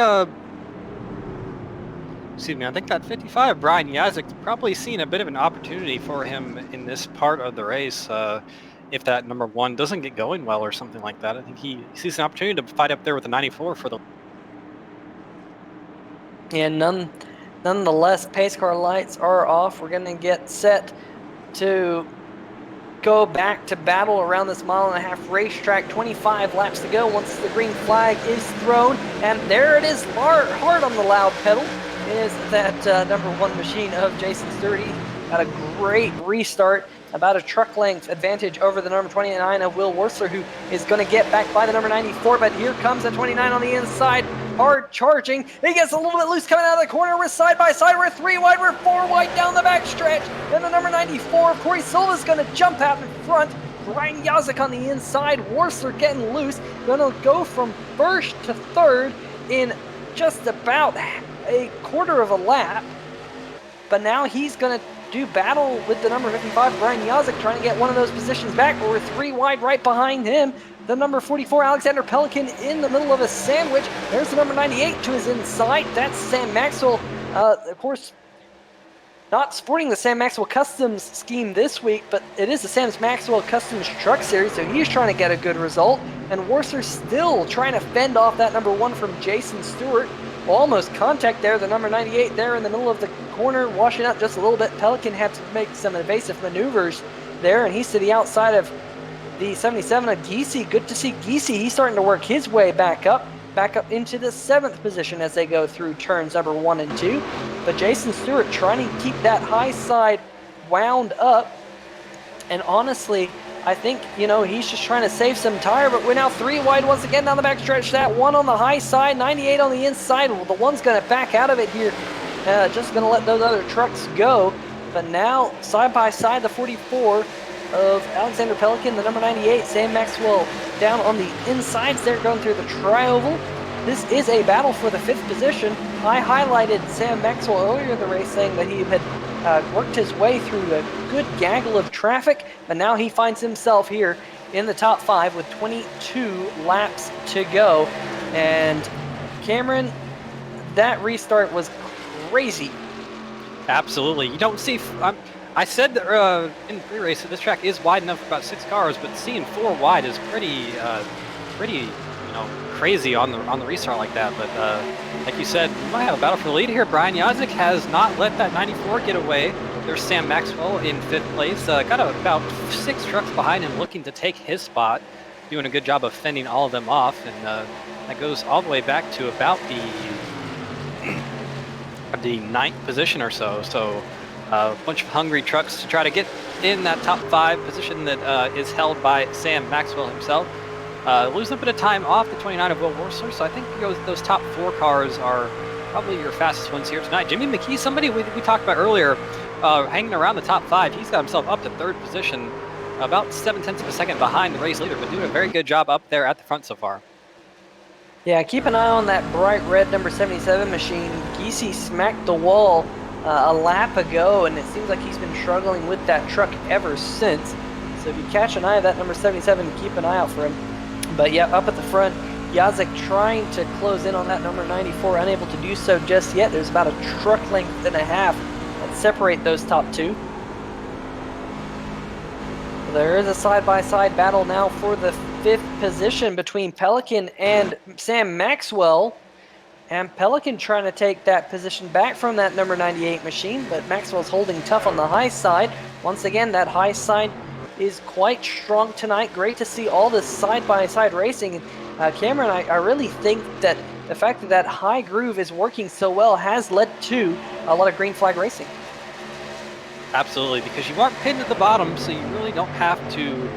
S2: I think that 55, Brian Yazik's probably seen a bit of an opportunity for him in this part of the race. If that number one doesn't get going well or something like that, I think he sees an opportunity to fight up there with the 94 for the.
S1: And nonetheless, pace car lights are off. We're going to get set to go back to battle around this mile-and-a-half racetrack. 25 laps to go once the green flag is thrown. And there it is, hard on the loud pedal, is that number one machine of Jason Sturdy. Got a great restart, about a truck length advantage over the number 29 of Will Wurzler, who is going to get back by the number 94, but here comes the 29 on the inside, hard charging. He gets a little bit loose coming out of the corner. We're side by side, we're 3 wide, we're 4 wide down the back stretch. Then the number 94 of Corey Silva is going to jump out in front. Brian Yazik on the inside, Wurzler getting loose. Going to go from first to third in just about a quarter of a lap, but now he's going to do battle with the number 55, Brian Yazik, trying to get one of those positions back, but we're 3 wide right behind him. The number 44, Alexander Pelican, in the middle of a sandwich. There's the number 98 to his inside. That's Sam Maxwell, of course, not sporting the Sam Maxwell Customs scheme this week, but it is the Sam Maxwell Customs Truck Series, so he's trying to get a good result. And Wurzler still trying to fend off that number 1 from Jason Stewart. Almost contact there, the number 98 there in the middle of the corner, washing out just a little bit. Pelican had to make some evasive maneuvers there, and he's to the outside of the 77 of Giese. Good to see Giese. He's starting to work his way back up into the 7th position as they go through turns number 1 and 2. But Jason Stewart trying to keep that high side wound up, and honestly, I think, you know, he's just trying to save some tire, but we're now 3 wide once again down the back stretch. That 1 on the high side, 98 on the inside. Well, the 1's going to back out of it here. Just going to let those other trucks go. But now, side by side, the 44 of Alexander Pelican, the number 98, Sam Maxwell, down on the insides there, going through the tri-oval. This is a battle for the 5th position. I highlighted Sam Maxwell earlier in the race, saying that he had worked his way through a good gaggle of traffic, but now he finds himself here in the top 5 with 22 laps to go. And Cameron, that restart was crazy.
S2: Absolutely. You don't see. I said that in the pre-race that this track is wide enough for about 6 cars, but seeing 4 wide is pretty crazy on the restart like that. But like you said, we might have a battle for the lead here. Brian Yazik has not let that 94 get away. There's Sam Maxwell in 5th place. Got about 6 trucks behind him looking to take his spot, doing a good job of fending all of them off. And that goes all the way back to about the 9th position or so. So a bunch of hungry trucks to try to get in that top 5 position that is held by Sam Maxwell himself. Losing a bit of time off the 29 of Will Worsler, so I think those top 4 cars are probably your fastest ones here tonight. Jimmy McKee, somebody we talked about earlier, hanging around the top 5. He's got himself up to 3rd position, about 0.7 of a second behind the race leader, but doing a very good job up there at the front so far.
S1: Yeah, keep an eye on that bright red number 77 machine. Giese smacked the wall a lap ago, and it seems like he's been struggling with that truck ever since. So if you catch an eye of that number 77, keep an eye out for him. But yeah, up at the front, Yazik trying to close in on that number 94, unable to do so just yet. There's about a truck length and a half that separate those top 2. There is a side-by-side battle now for the 5th position between Pelican and Sam Maxwell. And Pelican trying to take that position back from that number 98 machine, but Maxwell's holding tough on the high side. Once again, that high side is quite strong tonight. Great to see all this side-by-side racing. Cameron, I really think that the fact that that high groove is working so well has led to a lot of green flag racing.
S2: Absolutely, because you aren't pinned at the bottom, so you really don't have to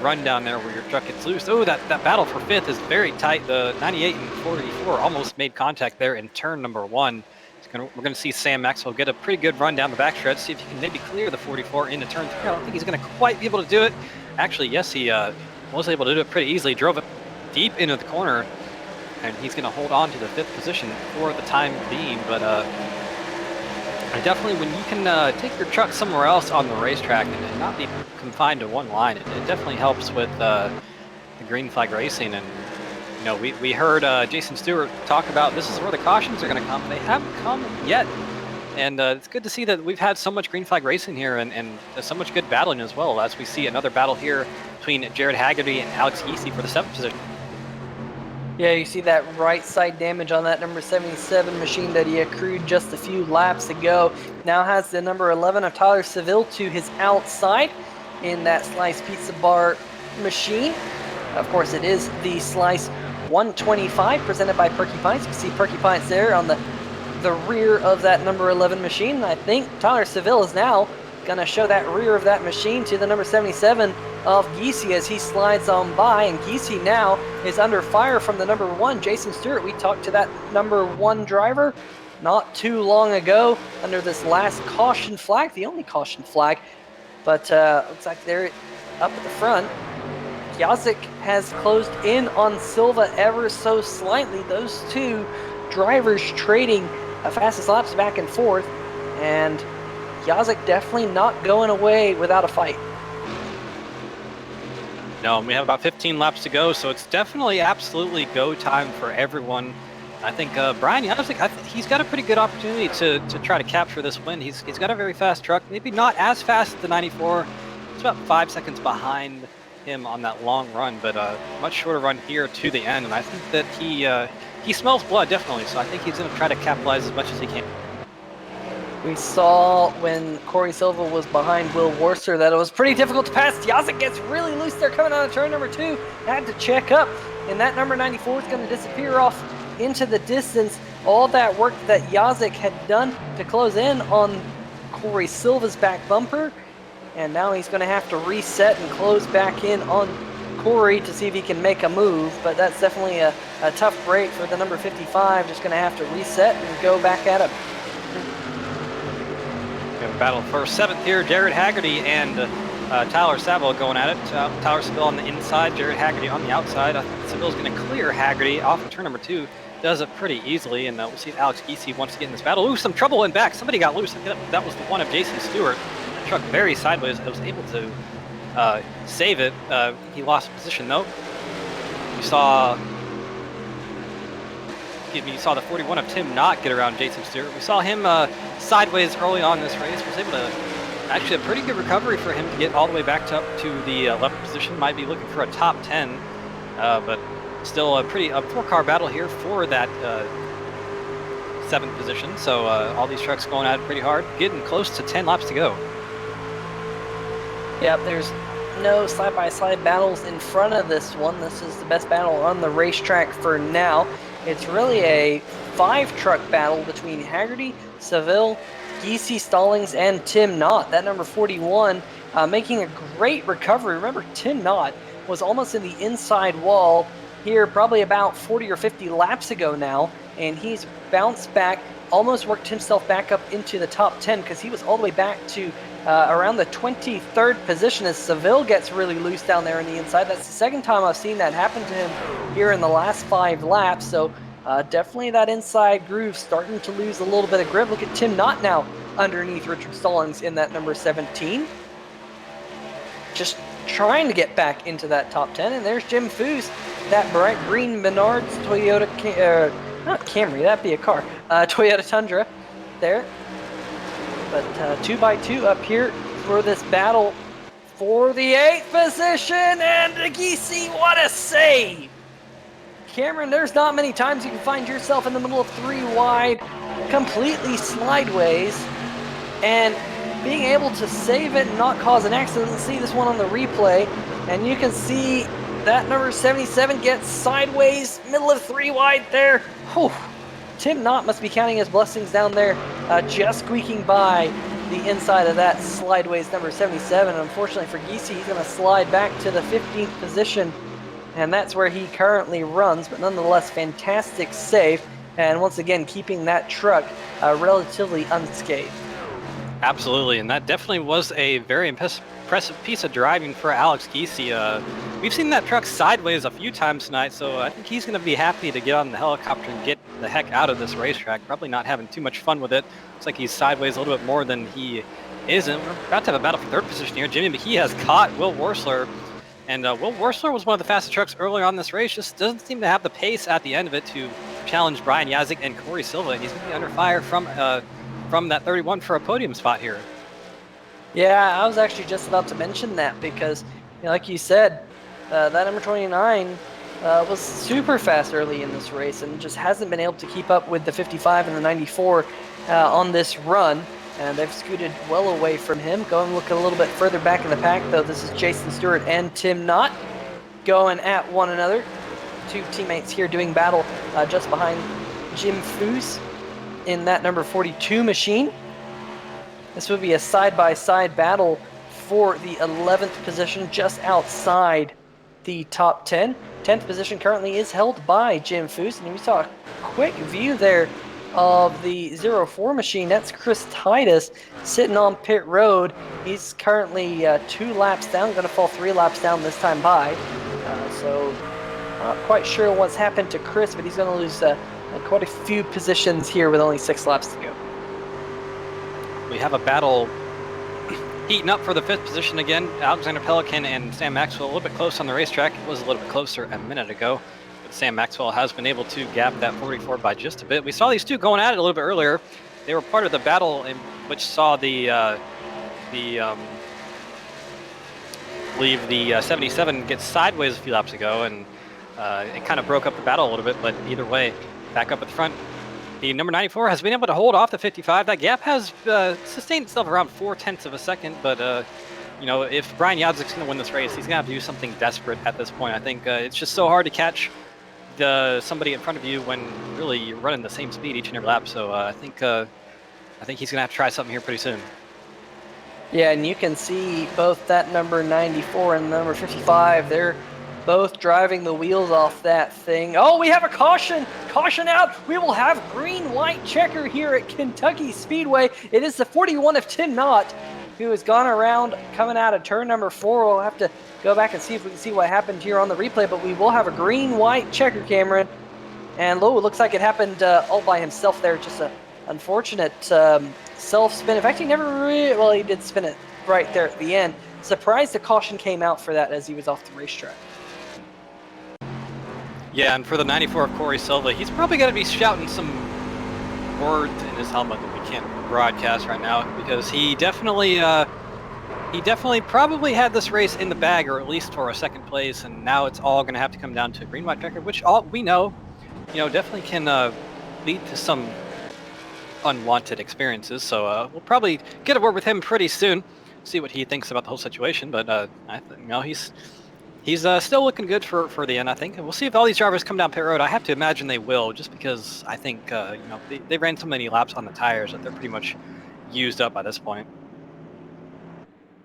S2: run down there where your truck gets loose. Oh, that battle for 5th is very tight. The 98 and 44 almost made contact there in turn number 1. We're going to see Sam Maxwell get a pretty good run down the backstretch, see if he can maybe clear the 44 into turn 3. I don't think he's going to quite be able to do it. Actually, yes, he was able to do it pretty easily. Drove it deep into the corner, and he's going to hold on to the 5th position for the time being. But definitely, when you can take your truck somewhere else on the racetrack and not be confined to one line, it definitely helps with the green flag racing. And you know, we heard Jason Stewart talk about this is where the cautions are going to come. They haven't come yet, and it's good to see that we've had so much green flag racing here and so much good battling as well, as we see another battle here between Jared Haggerty and Alex Giese for the 7th position.
S1: Yeah, you see that right side damage on that number 77 machine that he accrued just a few laps ago. Now has the number 11 of Tyler Seville to his outside in that Slyce Pizza Bar machine. Of course, it is the Slyce 125 presented by Perky Pints. You see Perky Pints there on the rear of that number 11 machine. I think Tyler Seville is now going to show that rear of that machine to the number 77 of Giese as he slides on by, and Giese now is under fire from the number 1, Jason Stewart. We talked to that number 1 driver not too long ago under this last caution flag, the only caution flag, but looks like they're up at the front. Yazik has closed in on Silva ever so slightly. Those 2 drivers trading fastest laps back and forth, and Yazik definitely not going away without a fight.
S2: No, we have about 15 laps to go, so it's definitely absolutely go time for everyone. I think Brian Yazik, he's got a pretty good opportunity to try to capture this win. He's got a very fast truck, maybe not as fast as the 94. It's about 5 seconds behind him on that long run, but a much shorter run here to the end. And I think that he smells blood, definitely, so I think he's going to try to capitalize as much as he can.
S1: We saw when Corey Silva was behind Will Worcester that it was pretty difficult to pass. Yazik gets really loose there coming out of turn number 2. Had to check up, and that number 94 is going to disappear off into the distance. All that work that Yazik had done to close in on Corey Silva's back bumper, and now he's going to have to reset and close back in on Corey to see if he can make a move. But that's definitely a tough break for the number 55. Just going to have to reset and go back at him.
S2: We have a battle for 7th here. Jared Haggerty and Tyler Saville going at it. Tyler Saville on the inside, Jared Haggerty on the outside. I think Saville's going to clear Haggerty off of turn number 2. Does it pretty easily, and we'll see if Alex Giese wants to get in this battle. Ooh, some trouble in back. Somebody got loose. I think that was the one of Jason Stewart. The truck very sideways. I was able to save it. He lost position, though. We saw you saw the 41 of Tim Knott get around Jason Stewart. We saw him sideways early on in this race. Was able to actually a pretty good recovery for him to get all the way back to up to the 11th position. Might be looking for a top 10, but still a 4-car battle here for that 7th position. So all these trucks going at it pretty hard, getting close to 10 laps to go.
S1: Yep, there's no side-by-side battles in front of this one. This is the best battle on the racetrack for now. It's really a 5-truck battle between Haggerty, Seville, Giese, Stallings, and Tim Knott. That number 41 making a great recovery. Remember, Tim Knott was almost in the inside wall here probably about 40 or 50 laps ago now, and he's bounced back, almost worked himself back up into the top 10 because he was all the way back to around the 23rd position as Seville gets really loose down there on the inside. That's the second time I've seen that happen to him here in the last 5 laps. So definitely that inside groove starting to lose a little bit of grip. Look at Tim Knott now underneath Richard Stallings in that number 17. Just trying to get back into that top 10. And there's Jim Foose, that bright green Menards Toyota, not Camry, that'd be a car, Toyota Tundra there. But 2x2 up here for this battle for the 8th position, and Giese, what a save! Cameron, there's not many times you can find yourself in the middle of 3 wide, completely slideways, and being able to save it and not cause an accident. Let's see this one on the replay, and you can see that number 77 gets sideways, middle of 3 wide there. Whew. Tim Knott must be counting his blessings down there, just squeaking by the inside of that slideways number 77. And unfortunately for Giese, he's going to slide back to the 15th position, and that's where he currently runs. But nonetheless, fantastic save, and once again, keeping that truck relatively unscathed.
S2: Absolutely, and that definitely was a very impressive piece of driving for Alex Giese. We've seen that truck sideways a few times tonight, so I think he's going to be happy to get on the helicopter and get the heck out of this racetrack. Probably not having too much fun with it. Looks like he's sideways a little bit more than he isn't. We're about to have a battle for 3rd position here. Jimmy McKee has caught Will Worsler, and Will Worsler was one of the fastest trucks earlier on this race. Just doesn't seem to have the pace at the end of it to challenge Brian Yazik and Corey Silva, and he's going to be under fire from that 31 for a podium spot here.
S1: Yeah, I was actually just about to mention that because, like you said, that number 29 was super fast early in this race and just hasn't been able to keep up with the 55 and the 94 on this run. And they've scooted well away from him. Go and look a little bit further back in the pack, though. This is Jason Stewart and Tim Knott going at one another. 2 teammates here doing battle just behind Jim Foose in that number 42 machine. This would be a side-by-side battle for the 11th position, just outside the top 10. 10th position currently is held by Jim Foose, and we saw a quick view there of the 04 machine. That's Chris Titus sitting on pit road. He's currently 2 laps down, going to fall 3 laps down this time by. So not quite sure what's happened to Chris, but he's going to lose quite a few positions here with only 6 laps to go.
S2: We have a battle heating up for the 5th position again. Alexander Pelican and Sam Maxwell a little bit close on the racetrack. It was a little bit closer a minute ago, but Sam Maxwell has been able to gap that 44 by just a bit. We saw these two going at it a little bit earlier. They were part of the battle in which saw the 77 get sideways a few laps ago, and it kind of broke up the battle a little bit, but either way, back up at the front. The number 94 has been able to hold off the 55. That gap has sustained itself around 0.4 of a second, but if Brian Yazik's going to win this race, he's going to have to do something desperate at this point. I think it's just so hard to catch somebody in front of you when really you're running the same speed each and every lap. So I think he's going to have to try something here pretty soon.
S1: Yeah, and you can see both that number 94 and number 55. They're both driving the wheels off that thing. Oh, we have a caution! Caution out! We will have green-white checker here at Kentucky Speedway. It is the 41 of Tim Knott, who has gone around coming out of turn number 4. We'll have to go back and see if we can see what happened here on the replay, but we will have a green-white checker, Cameron. And it looks like it happened all by himself there. Just an unfortunate self-spin. In fact, he never he did spin it right there at the end. Surprised the caution came out for that as he was off the racetrack.
S2: Yeah, and for the 94 of Corey Silva, he's probably going to be shouting some words in his helmet that we can't broadcast right now, because he definitely probably had this race in the bag, or at least for a second place, and now it's all going to have to come down to a green-white checker, which all we know, definitely can lead to some unwanted experiences. So we'll probably get a word with him pretty soon, see what he thinks about the whole situation. But I think he's still looking good for the end, I think. And we'll see if all these drivers come down pit road. I have to imagine they will, just because I think they ran so many laps on the tires that they're pretty much used up by this point.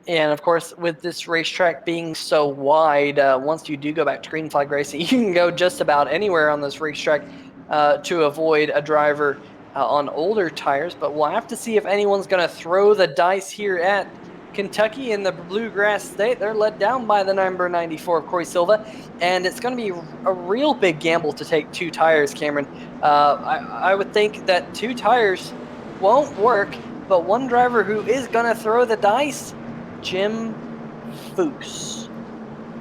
S1: And of course, with this racetrack being so wide, once you do go back to green flag racing, you can go just about anywhere on this racetrack to avoid a driver on older tires. But we'll have to see if anyone's going to throw the dice here at Kentucky in the Bluegrass State. They're led down by the number 94 of Corey Silva, and it's going to be a real big gamble to take 2 tires, Cameron. I would think that 2 tires won't work, but one driver who is going to throw the dice, Jim Foose.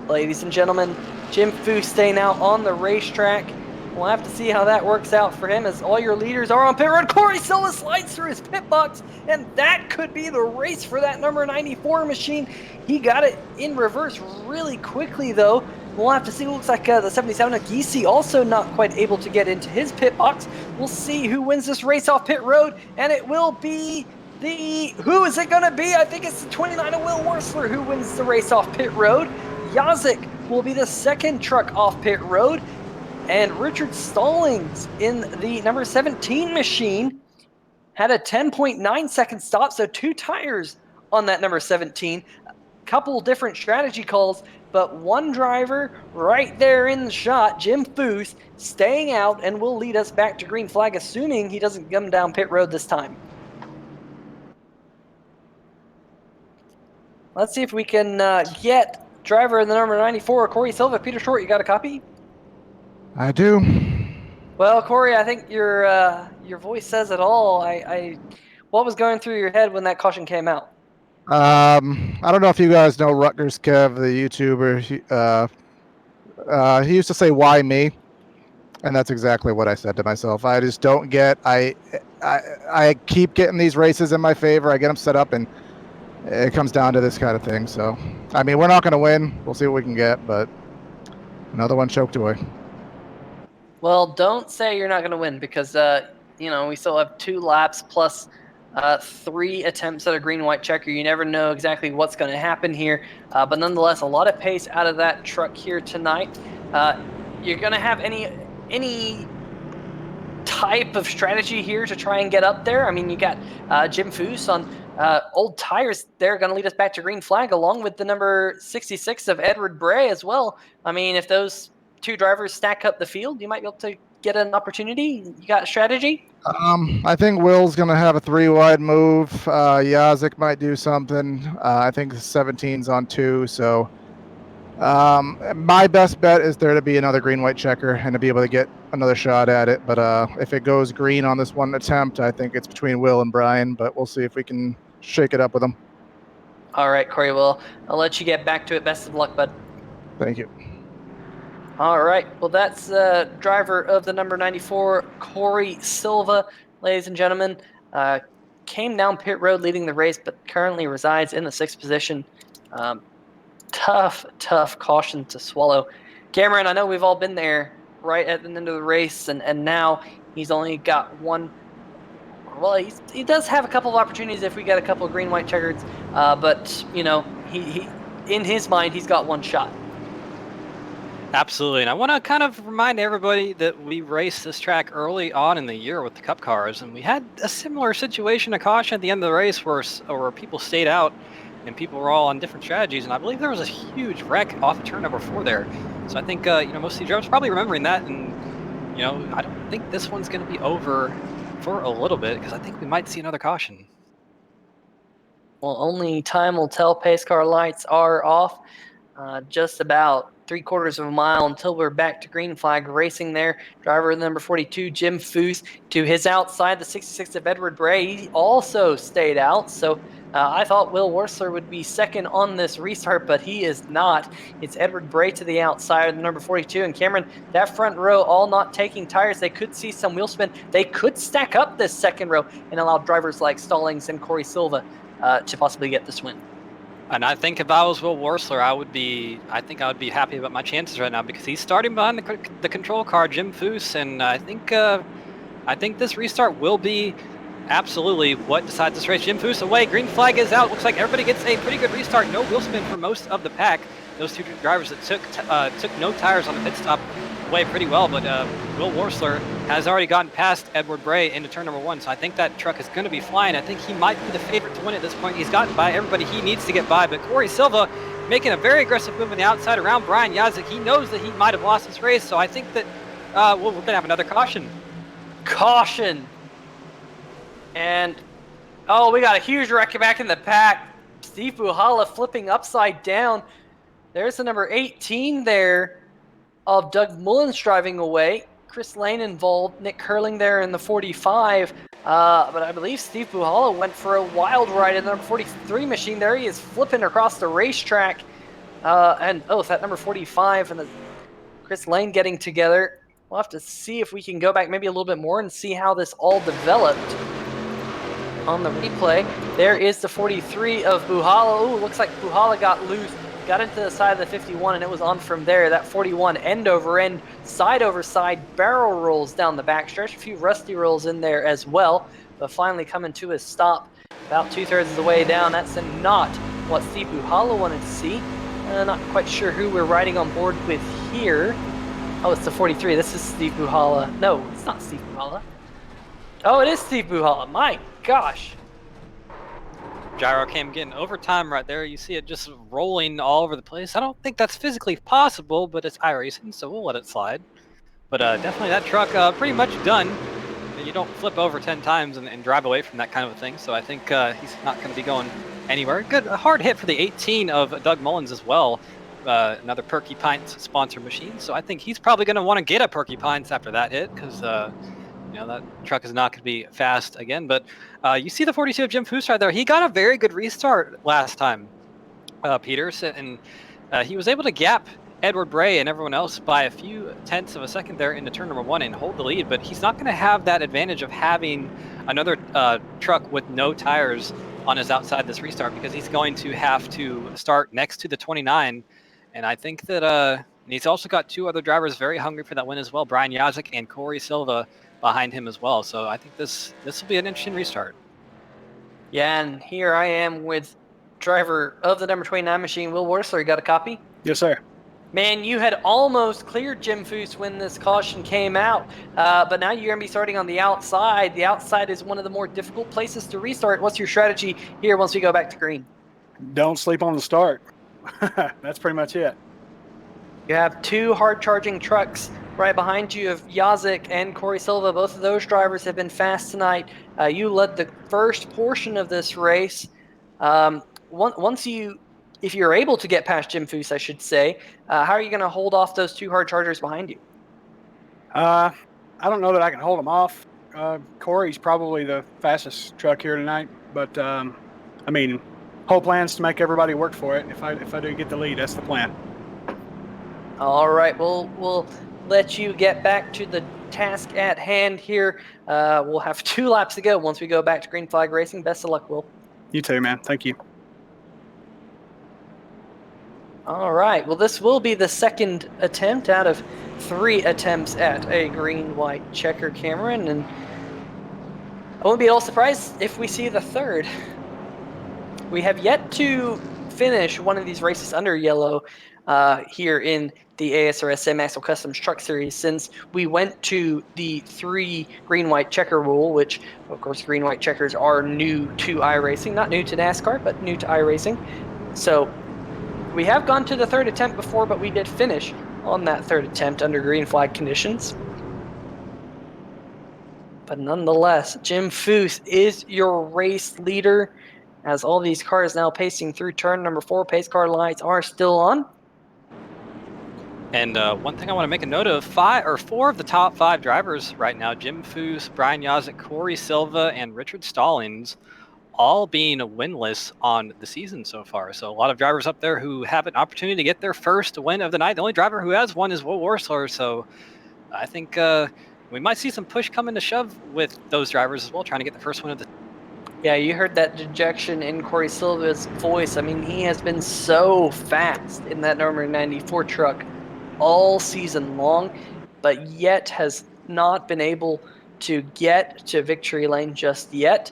S1: Ladies and gentlemen, Jim Foose staying out on the racetrack. We'll have to see how that works out for him, as all your leaders are on pit road. Corey Silva slides through his pit box, and that could be the race for that number 94 machine. He got it in reverse really quickly, though. We'll have to see. It looks like the 77 of Giese also not quite able to get into his pit box. We'll see who wins this race off pit road, and it will be who is it going to be? I think it's the 29 of Will Worsler who wins the race off pit road. Yazik will be the second truck off pit road. And Richard Stallings in the number 17 machine had a 10.9 second stop, so 2 tires on that number 17. Couple different strategy calls, but one driver right there in the shot, Jim Foose, staying out and will lead us back to green flag, assuming he doesn't come down pit road this time. Let's see if we can get driver in the number 94, Corey Silva. Peter Short, you got a copy?
S4: I do.
S1: Well, Corey, I think your voice says it all. What was going through your head when that caution came out?
S4: I don't know if you guys know Rutgers Kev, the YouTuber. He used to say, "Why me?" And that's exactly what I said to myself. I just don't get. I keep getting these races in my favor. I get them set up, and it comes down to this kind of thing. So, I mean, we're not going to win. We'll see what we can get, but another one choked away.
S1: Well, don't say you're not going to win, because we still have 2 laps plus 3 attempts at a green-white checker. You never know exactly what's going to happen here, but nonetheless, a lot of pace out of that truck here tonight. You're going to have any type of strategy here to try and get up there? I mean, you got Jim Foose on old tires. They're going to lead us back to green flag, along with the number 66 of Edward Bray as well. I mean, if those 2 drivers stack up the field, you might be able to get an opportunity. You got a strategy?
S4: I think Will's going to have a 3-wide move. Yazik might do something. I think the 17's on 2. So my best bet is there to be another green-white checker and to be able to get another shot at it. But if it goes green on this one attempt, I think it's between Will and Brian. But we'll see if we can shake it up with them.
S1: All right, Corey. Well, I'll let you get back to it. Best of luck, bud.
S4: Thank you.
S1: All right. Well, that's the driver of the number 94, Corey Silva, ladies and gentlemen. Came down pit road leading the race, but currently resides in the 6th position. Tough caution to swallow. Cameron, I know we've all been there right at the end of the race, and now he's only got one. Well, he does have a couple of opportunities if we get a couple of green-white checkers, but, he in his mind, he's got one shot.
S2: Absolutely, and I want to kind of remind everybody that we raced this track early on in the year with the Cup cars, and we had a similar situation, a caution at the end of the race where people stayed out and people were all on different strategies, and I believe there was a huge wreck off of turn number 4 there. So I think most of the drivers probably remembering that, and I don't think this one's going to be over for a little bit, because I think we might see another caution.
S1: Well, only time will tell. Pace car lights are off. Just about 3/4 of a mile until we're back to green flag racing there. Driver number 42, Jim Foose, to his outside, the 66 of Edward Bray. He also stayed out, so I thought Will Worsler would be second on this restart, but he is not. It's Edward Bray to the outside, the number 42. And Cameron, that front row all not taking tires. They could see some wheel spin. They could stack up this second row and allow drivers like Stallings and Corey Silva to possibly get this win.
S2: And I think if I was Will Worsler, I think I would be happy about my chances right now because he's starting behind the control car, Jim Foose, and I think this restart will be absolutely what decides this race. Jim Foose away, green flag is out. Looks like everybody gets a pretty good restart. No wheel spin for most of the pack. Those two drivers that took no tires on the pit stop away pretty well, but Will Worsler has already gotten past Edward Bray into turn number 1, so I think that truck is going to be flying. I think he might be the favorite to win at this point. He's gotten by everybody he needs to get by, but Corey Silva making a very aggressive move on the outside around Brian Yazik. He knows that he might have lost this race, so I think that we're going to have another caution.
S1: Caution! And, oh, we got a huge wreck back in the pack. Steve Buhala flipping upside down. There's the number 18 there of Doug Mullins driving away. Chris Lane involved. Nick Curling there in the 45. But I believe Steve Buhala went for a wild ride in the number 43 machine. There he is flipping across the racetrack. And, oh, that number 45 and the Chris Lane getting together. We'll have to see if we can go back maybe a little bit more and see how this all developed. On the replay, there is the 43 of Buhala. Ooh, looks like Buhala got loose, got into the side of the 51, and it was on from there. That 41 end over end, side over side, barrel rolls down the backstretch. A few rusty rolls in there as well, but finally coming to a stop about 2/3 of the way down. That's not what Steve Buhala wanted to see. Not quite sure who we're riding on board with here. Oh, it's the 43. This is Steve Buhala. No, it's not Steve Buhala. Oh, it is Steve Buhala. My gosh.
S2: Gyro cam getting overtime right there. You see it just rolling all over the place. I don't think that's physically possible, but it's iRacing, so we'll let it slide. But definitely that truck pretty much done. You don't flip over 10 times and drive away from that kind of a thing, so I think he's not going to be going anywhere. Good, a hard hit for the 18 of Doug Mullins as well. Another Perky Pints sponsor machine, so I think he's probably going to want to get a Perky Pints after that hit, because that truck is not going to be fast again. But you see the 42 of Jim Foose right there. He got a very good restart last time, Peters, and he was able to gap Edward Bray and everyone else by a few tenths of a second there into turn number 1 and hold the lead. But he's not going to have that advantage of having another truck with no tires on his outside this restart, because he's going to have to start next to the 29. And I think that he's also got two other drivers very hungry for that win as well, Brian Yazik and Corey Silva behind him as well. So I think this will be an interesting restart.
S1: Yeah, and here I am with driver of the number 29 machine, Will Worsler. You got a copy?
S5: Yes, sir.
S1: Man, you had almost cleared Jim Foose when this caution came out, but now you're going to be starting on the outside. The outside is one of the more difficult places to restart. What's your strategy here once we go back to green?
S5: Don't sleep on the start. That's pretty much it.
S1: You have two hard-charging trucks right behind you of Yazik and Corey Silva. Both of those drivers have been fast tonight. You led the first portion of this race. If you're able to get past Jim Foose, I should say, how are you going to hold off those two hard chargers behind you?
S5: I don't know that I can hold them off. Corey's probably the fastest truck here tonight, but whole plan's to make everybody work for it. If I do get the lead, that's the plan.
S1: All right, we'll let you get back to the task at hand here. We'll have 2 laps to go once we go back to green flag racing. Best of luck, Will.
S5: You too, man. Thank you.
S1: All right, well, this will be the second attempt out of 3 attempts at a green-white checker, Cameron, and I won't be at all surprised if we see the third. We have yet to finish one of these races under yellow here in the ASRS Maxwell Customs Truck Series since we went to the 3 green-white checker rule, which, of course, green-white checkers are new to iRacing. Not new to NASCAR, but new to iRacing. So we have gone to the 3rd attempt before, but we did finish on that 3rd attempt under green flag conditions. But nonetheless, Jim Foose is your race leader, as all these cars now pacing through turn number 4. Pace car lights are still on.
S2: And one thing I want to make a note of, 4 of the top 5 drivers right now, Jim Foose, Brian Yazik, Corey Silva, and Richard Stallings, all being winless on the season so far. So a lot of drivers up there who have an opportunity to get their first win of the night. The only driver who has one is Will Worsler. So I think we might see some push come into shove with those drivers as well, trying to get the first win of the.
S1: Yeah, you heard that dejection in Corey Silva's voice. I mean, he has been so fast in that number 94 truck all season long, but yet has not been able to get to victory lane just yet.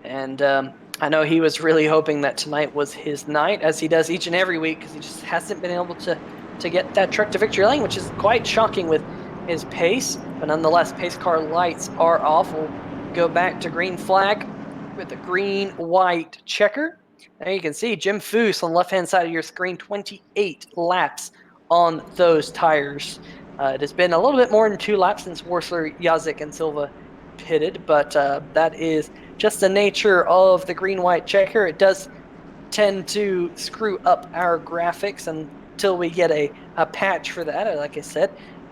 S1: And I know he was really hoping that tonight was his night, as he does each and every week, because he just hasn't been able to get that truck to victory lane, which is quite shocking with his pace. But nonetheless, pace car lights are off. We'll go back to green flag with the green-white checker. There you can see Jim Foose on the left-hand side of your screen, 28 laps on those tires. It has been a little bit more than 2 laps since Worsler, Yazik, and Silva pitted, but that is just the nature of the green-white checker. It does tend to screw up our graphics until we get a patch for that. Like I said,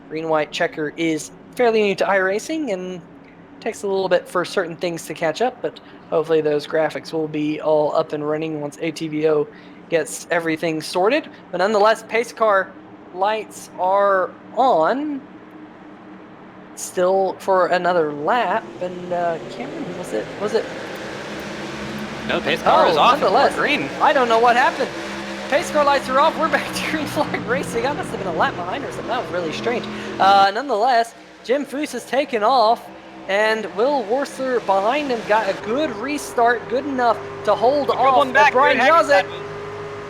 S1: green-white checker is fairly new to iRacing and takes a little bit for certain things to catch up, but hopefully those graphics will be all up and running once ATVO gets everything sorted. But nonetheless, pace car lights are on still for another lap. And Cameron, was it?
S2: No, pace car is off.
S1: Nonetheless,
S2: Green.
S1: I don't know what happened. Pace car lights are off. We're back to green flag racing. I must have been a lap behind or something. That was really strange. Nonetheless, Jim Foose has taken off. And Will Worsler behind him got a good restart, good enough to hold off Brian Yazik.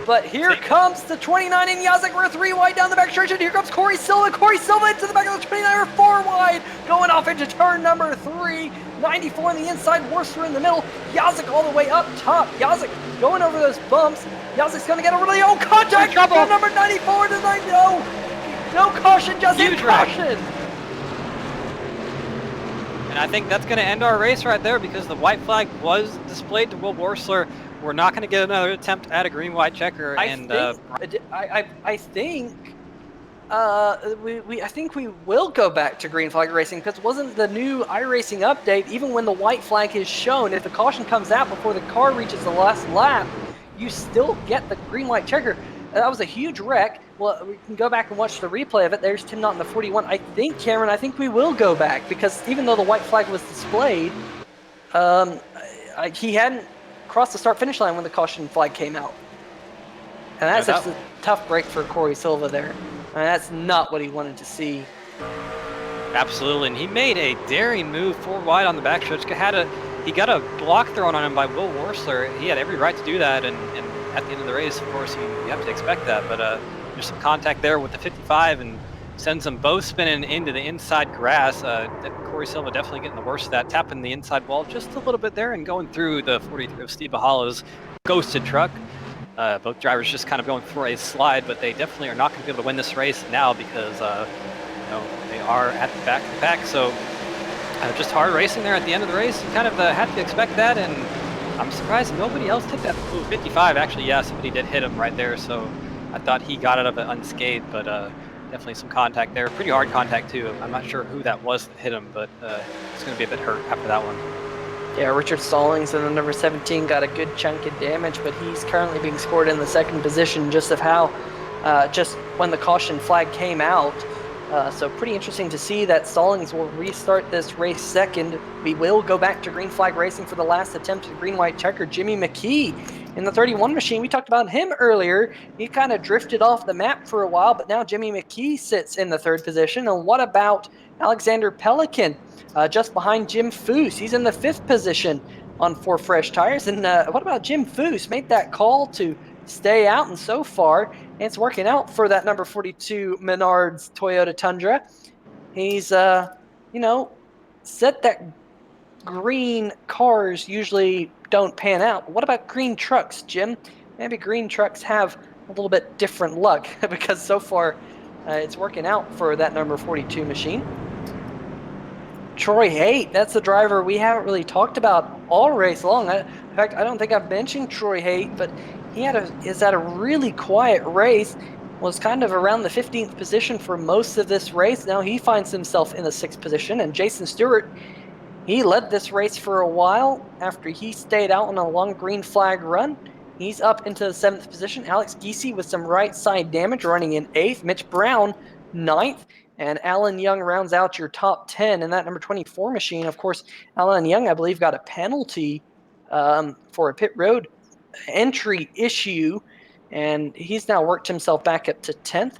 S1: But here comes the 29 in Yazik. We're 3 wide down the back stretch, and here comes Corey Silva. Corey Silva into the back of the 29, or 4 wide, going off into turn number 3. 94 on the inside, Worsler in the middle. Yazik all the way up top. Yazik going over those bumps. Yazik's going to get over the contact. Number 94 to 90. No caution, just in caution.
S2: And I think that's going to end our race right there because the white flag was displayed to Will Worsler. We're not going to get another attempt at a green-white checker. I think we will go back to green flag racing because it wasn't the new iRacing update. Even when the white flag is shown, if the caution comes out before the car reaches the last lap, you still get the green-white checker. That was a huge wreck. Well, we can go back and watch the replay of it. There's Tim Knott in the 41. I think, Cameron, we will go back because even though the white flag was displayed, he hadn't crossed the start-finish line when the caution flag came out. And that's just a tough break for Corey Silva there. I mean, that's not what he wanted to see. Absolutely, and he made a daring move 4 wide on the backstretch. He got a block thrown on him by Will Worsler. He had every right to do that, and at the end of the race, of course, you have to expect that. But there's some contact there with the 55 and sends them both spinning into the inside grass. Corey Silva definitely getting the worst of that, tapping the inside wall just a little bit there and going through the 43 of Steve Bahala's ghosted truck. Both drivers just kind of going for a slide, but they definitely are not going to be able to win this race now because they are at the back of the pack. So just hard racing there at the end of the race. You kind of had to expect that, and I'm surprised nobody else hit that. Ooh, 55, actually, yeah, somebody did hit him right there, so I thought he got out of it unscathed, but definitely some contact there. Pretty hard contact, too. I'm not sure who that was that hit him, but it's going to be a bit hurt after that one.
S1: Yeah, Richard Stallings in the number 17 got a good chunk of damage, but he's currently being scored in the 2nd position just of how, just when the caution flag came out. So pretty interesting to see that Stallings will restart this race 2nd. We will go back to green flag racing for the last attempt at green-white checker. Jimmy McKee in the 31 machine. We talked about him earlier. He kind of drifted off the map for a while, but now Jimmy McKee sits in the 3rd position. And what about Alexander Pelican, just behind Jim Foose? He's in the 5th position on 4 fresh tires. And what about Jim Foose? Made that call to stay out, and so far it's working out for that number 42 Menards Toyota Tundra. He's said that green cars usually don't pan out. What about green trucks, Jim? Maybe green trucks have a little bit different luck because so far it's working out for that number 42 machine. Troy Haight, that's the driver we haven't really talked about all race long. In fact, I don't think I've mentioned Troy Haight, but he is at a really quiet race, was kind of around the 15th position for most of this race. Now he finds himself in the 6th position, and Jason Stewart, He led this race for a while after he stayed out on a long green flag run. He's up into the 7th position. Alex Giese with some right side damage running in 8th. Mitch Brown 9th. And Alan Young rounds out your top 10 in that number 24 machine. Of course, Alan Young, I believe, got a penalty for a pit road entry issue, and he's now worked himself back up to 10th.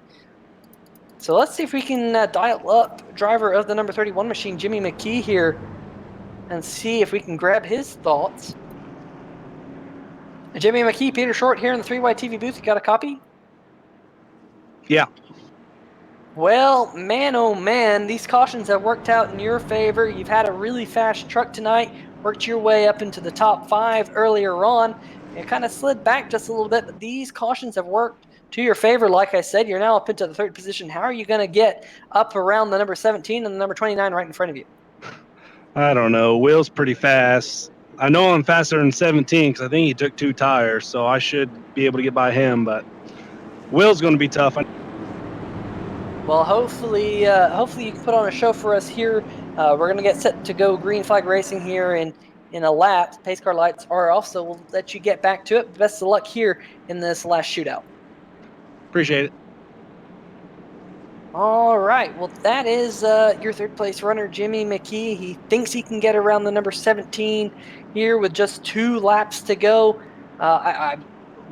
S1: So let's see if we can dial up driver of the number 31 machine, Jimmy McKee here, and see if we can grab his thoughts. Jimmy McKee, Peter Short here in the 3Y TV booth. You got a copy?
S6: Yeah.
S1: Well, man, oh man, these cautions have worked out in your favor. You've had a really fast truck tonight, worked your way up into the top 5 earlier on. It kind of slid back just a little bit, but these cautions have worked to your favor. Like I said, you're now up into the 3rd position. How are you going to get up around the number 17 and the number 29 right in front of you?
S6: I don't know. Will's pretty fast. I know I'm faster than 17 because I think he took 2 tires, so I should be able to get by him, but Will's going to be tough.
S1: Well, hopefully you can put on a show for us here. We're going to get set to go green flag racing here in a lap. Pace car lights are off, so we'll let you get back to it. Best of luck here in this last shootout.
S6: Appreciate it.
S1: All right. Well, that is your 3rd place runner, Jimmy McKee. He thinks he can get around the number 17 here with just 2 laps to go. I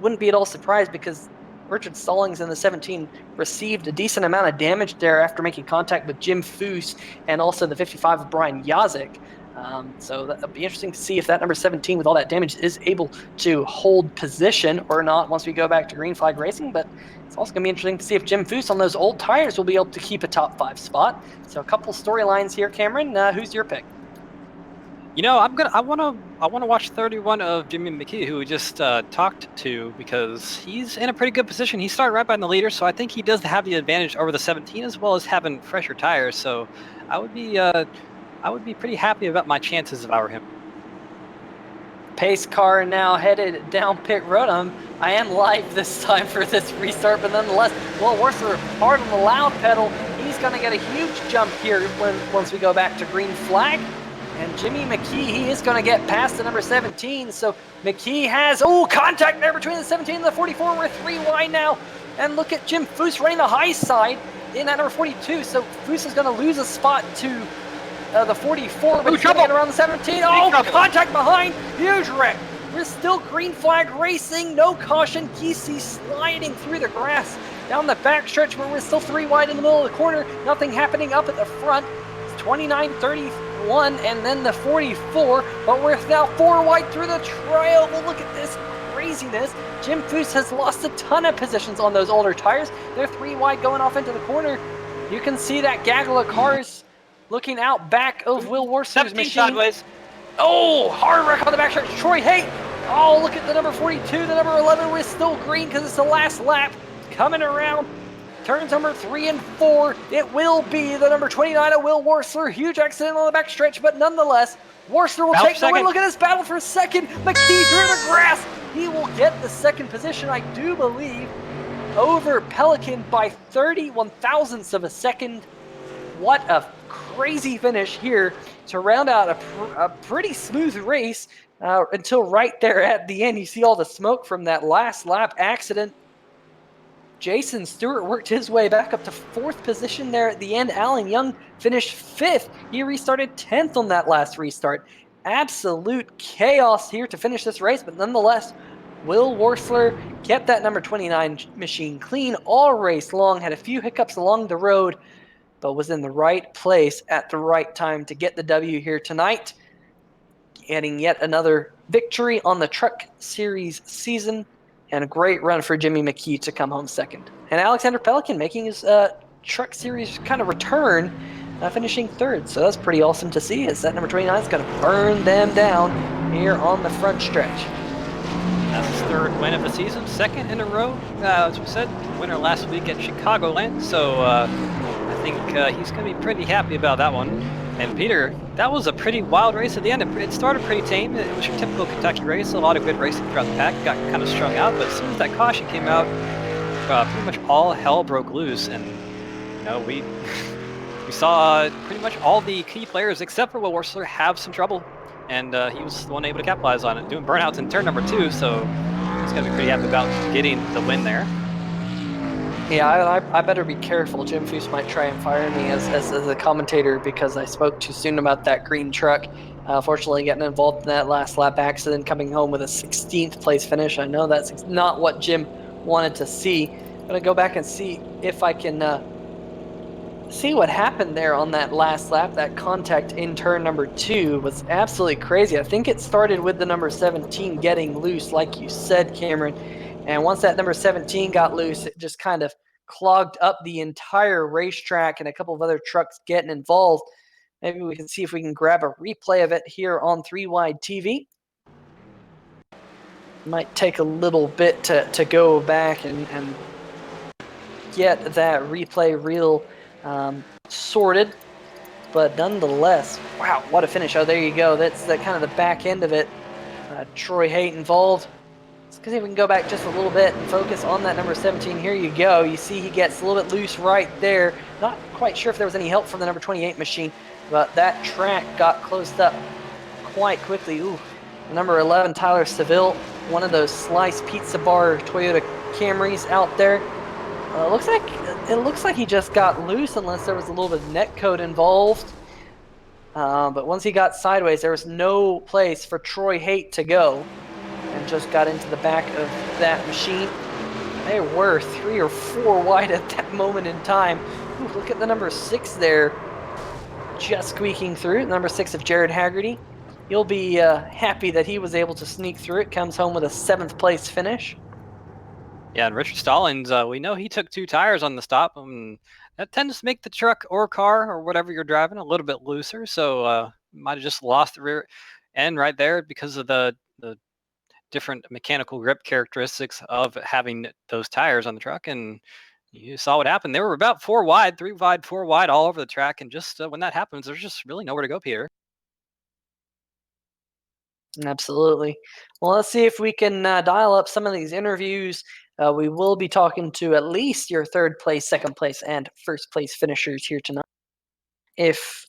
S1: wouldn't be at all surprised because Richard Stallings in the 17 received a decent amount of damage there after making contact with Jim Foose and also the 55 of Brian Yazik. So that'll be interesting to see if that number 17 with all that damage is able to hold position or not once we go back to green flag racing. But it's also going to be interesting to see if Jim Foose on those old tires will be able to keep a top 5 spot. So a couple storylines here, Cameron. Who's your pick?
S2: You know, I want to watch 31 of Jimmy McKee, who we just talked to, because he's in a pretty good position. He started right behind the leader, so I think he does have the advantage over the 17 as well as having fresher tires. So I would be pretty happy about my chances if I were him.
S1: Pace car now headed down pit road. I am live this time for this restart, but nonetheless, Will Worcester hard on the loud pedal. He's going to get a huge jump here once we go back to green flag. And Jimmy McKee, he is going to get past the number 17. So McKee has, contact there between the 17 and the 44. We're 3 wide now. And look at Jim Foose running the high side in that number 42. So Foose is going to lose a spot to the 44, but he's going to get around the 17. Contact behind. Huge wreck. We're still green flag racing. No caution. Giese sliding through the grass down the back stretch where we're still 3 wide in the middle of the corner. Nothing happening up at the front. It's 29-31 and then the 44, but we're now 4 wide through the trail. Well, look at this craziness. Jim Foose has lost a ton of positions on those older tires. They're 3 wide going off into the corner. You can see that gaggle of cars looking out back of Will Worcester's machine.
S2: Sideways.
S1: Hard wreck on the back stretch. Troy Haight. Look at the number 42. The number 11 was still green because it's the last lap. Coming around. Turns number 3 and 4. It will be the number 29 of Will Worcester. Huge accident on the back stretch, but nonetheless, Worcester will take the win. Look at this battle for second. McKee through the grass. He will get the 2nd position, I do believe, over Pelican by 31 thousandths of a second. What a crazy finish here to round out a pretty smooth race until right there at the end. You see all the smoke from that last lap accident. Jason Stewart worked his way back up to 4th position there at the end. Alan Young finished 5th. He restarted 10th on that last restart. Absolute chaos here to finish this race, but nonetheless, Will Worcester kept that number 29 machine clean all race long, had a few hiccups along the road, but was in the right place at the right time to get the W here tonight, getting yet another victory on the Truck Series season, and a great run for Jimmy McKee to come home 2nd. And Alexander Pelican making his Truck Series kind of return, finishing 3rd. So that's pretty awesome to see, as that number 29 is going to burn them down here on the front stretch.
S2: That's his 3rd win of the season, 2nd in a row, as we said, winner last week at Chicagoland. So I think he's going to be pretty happy about that one. And Peter, that was a pretty wild race at the end. It started pretty tame. It was your typical Kentucky race, a lot of good racing throughout the pack. Got kind of strung out, but as soon as that caution came out, pretty much all hell broke loose. And we we saw pretty much all the key players except for Will Wursler have some trouble, and he was the one able to capitalize on it, doing burnouts in turn number 2, so he's going to be pretty happy about getting the win there.
S1: Yeah, I better be careful. Jim Foose might try and fire me as a commentator because I spoke too soon about that green truck. Fortunately, getting involved in that last lap accident, coming home with a 16th place finish. I know that's not what Jim wanted to see. I'm going to go back and see if I can see what happened there on that last lap. That contact in turn number 2 was absolutely crazy. I think it started with the number 17 getting loose, like you said, Cameron. And once that number 17 got loose, it just kind of clogged up the entire racetrack and a couple of other trucks getting involved. Maybe we can see if we can grab a replay of it here on 3Wide TV. Might take a little bit to go back and get that replay reel sorted. But nonetheless, wow, what a finish. Oh, there you go. That's the kind of the back end of it. Troy Haight involved. Let's see if we can go back just a little bit and focus on that number 17. Here you go. You see he gets a little bit loose right there. Not quite sure if there was any help from the number 28 machine, but that track got closed up quite quickly. Ooh, number 11, Tyler Seville, one of those Slyce Pizza Bar Toyota Camrys out there. It looks like he just got loose unless there was a little bit of netcode involved. But once he got sideways, there was no place for Troy Haight to go, and just got into the back of that machine. They were 3 or 4 wide at that moment in time. Ooh, look at the number 6 there, just squeaking through. Number 6 of Jared Haggerty. You'll be happy that he was able to sneak through it. Comes home with a 7th place finish.
S2: Yeah, and Richard Stallings, we know he took 2 tires on the stop. That tends to make the truck or car or whatever you're driving a little bit looser. So might have just lost the rear end right there because of the different mechanical grip characteristics of having those tires on the truck. And you saw what happened. They were about 4 wide, 3 wide, 4 wide all over the track. And just when that happens, there's just really nowhere to go, Peter.
S1: Absolutely. Well, let's see if we can dial up some of these interviews. We will be talking to at least your 3rd place, 2nd place, and 1st place finishers here tonight, if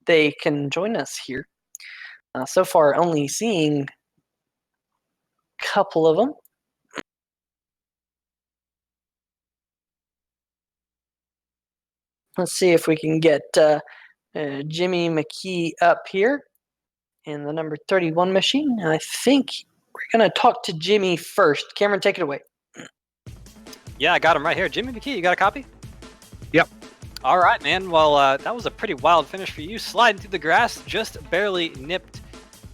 S1: they can join us here. So far, only seeing a couple of them. Let's see if we can get Jimmy McKee up here in the number 31 machine. I think we're going to talk to Jimmy first. Cameron, take it away.
S2: Yeah, I got him right here. Jimmy McKee, you got a copy?
S6: Yep.
S2: All right, man. Well, that was a pretty wild finish for you. Sliding through the grass, just barely nipped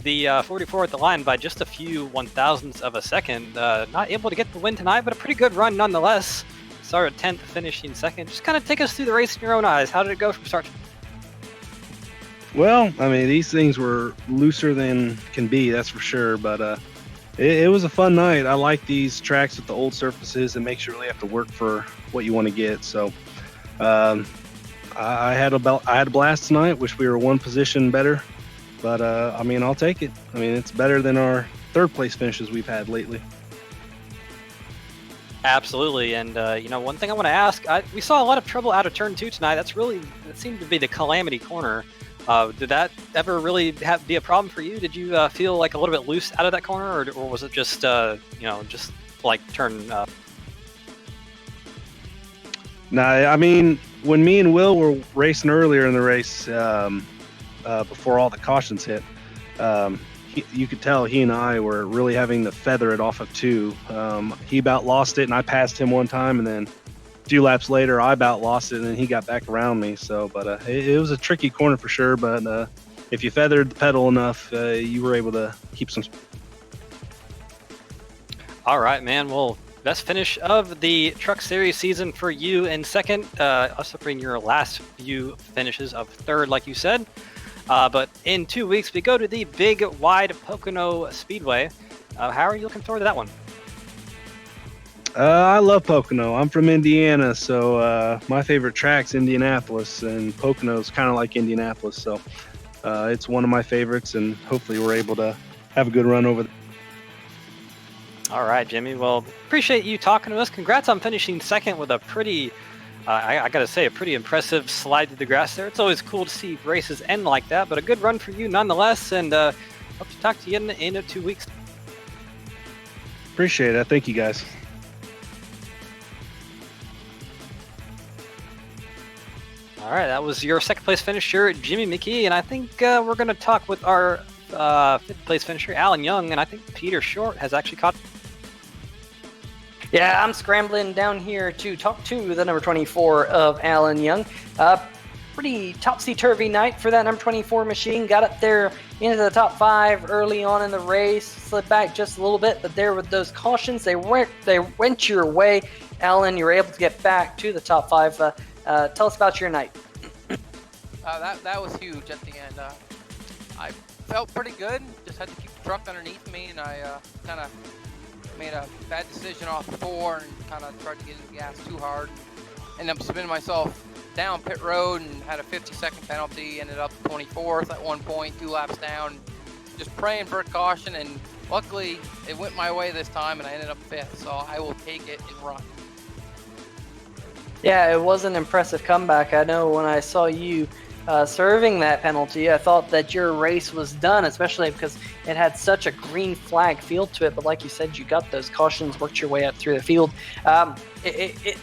S2: the 44 at the line by just a few 1,000ths of a second. Not able to get the win tonight, but a pretty good run nonetheless. Started 10th, finishing 2nd. Just kind of take us through the race in your own eyes. How did it go from start to finish?
S6: Well, I mean, these things were looser than can be, that's for sure. But it was a fun night. I like these tracks with the old surfaces. It makes you really have to work for what you want to get. So I had a blast tonight. Wish we were 1 position better. But, I mean, I'll take it. I mean, it's better than our 3rd place finishes we've had lately.
S2: Absolutely. And, one thing I want to ask, we saw a lot of trouble out of turn 2 tonight. That seemed to be the calamity corner. Did that ever really be a problem for you? Did you feel like a little bit loose out of that corner, or was it just, just like turn?
S6: Nah, I mean, when me and Will were racing earlier in the race, before all the cautions hit, you could tell he and I were really having to feather it off of 2. He about lost it, and I passed him one time, and then a few laps later, I about lost it, and then he got back around me. So, but it was a tricky corner for sure. But if you feathered the pedal enough, you were able to keep some. All
S2: right, man. Well, best finish of the Truck Series season for you in 2nd. Also bring your last few finishes of 3rd, like you said. But in 2 weeks, we go to the big, wide Pocono Speedway. How are you looking forward to that one?
S6: I love Pocono. I'm from Indiana, so my favorite track's Indianapolis, and Pocono's kind of like Indianapolis, so it's one of my favorites, and hopefully we're able to have a good run over there.
S2: All right, Jimmy. Well, appreciate you talking to us. Congrats on finishing 2nd with a pretty I got to say, a pretty impressive slide to the grass there. It's always cool to see races end like that, but a good run for you nonetheless, and hope to talk to you in 2 weeks.
S6: Appreciate it. Thank you, guys.
S2: All right, that was your second place finisher, Jimmy McKee, and I think we're going to talk with our fifth place finisher, Alan Young, and I think Peter Short has actually caught.
S1: Yeah, I'm scrambling down here to talk to the number 24 of Alan Young. Pretty topsy-turvy night for that number 24 machine. Got up there into the top 5 early on in the race, slid back just a little bit, but there with those cautions, they went your way. Alan, you were able to get back to the top 5. Tell us about your night.
S7: That was huge at the end. I felt pretty good. Just had to keep the truck underneath me, and I kind of made a bad decision off 4 and kind of tried to get into the gas too hard. Ended up spinning myself down pit road and had a 50-second penalty. Ended up 24th at one point, 2 laps down. Just praying for a caution, and luckily it went my way this time, and I ended up 5th. So I will take it and run.
S1: Yeah, it was an impressive comeback. I know when I saw you serving that penalty, I thought that your race was done, especially because it had such a green flag feel to it. But like you said, you got those cautions, worked your way up through the field. It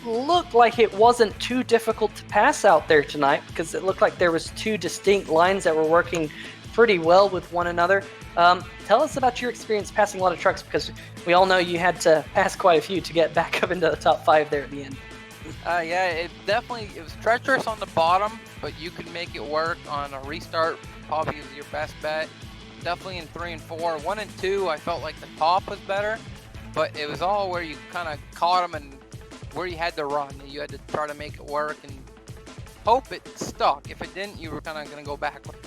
S1: looked like it wasn't too difficult to pass out there tonight, because it looked like there was 2 distinct lines that were working pretty well with one another. Tell us about your experience passing a lot of trucks, because we all know you had to pass quite a few to get back up into the top 5 there at the end.
S7: Yeah, it was treacherous on the bottom, but you could make it work on a restart. Probably was your best bet. Definitely in 3 and 4. 1 and 2, I felt like the top was better, but it was all where you kind of caught them and where you had to run. You had to try to make it work and hope it stuck. If it didn't, you were kind of going to go backward.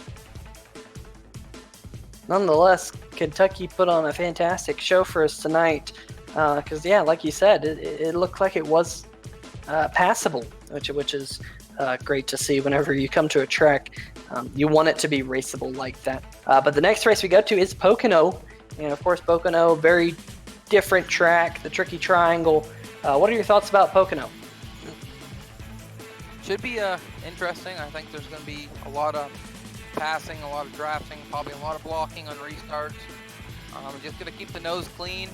S1: Nonetheless, Kentucky put on a fantastic show for us tonight, because, yeah, like you said, it looked like it was passable, which is great to see whenever you come to a track. You want it to be raceable like that. But the next race we go to is Pocono. And, of course, Pocono, very different track, the Tricky Triangle. What are your thoughts about Pocono?
S7: Should be interesting. I think there's going to be a lot of passing, a lot of drafting, probably a lot of blocking on restarts. Just going to keep the nose clean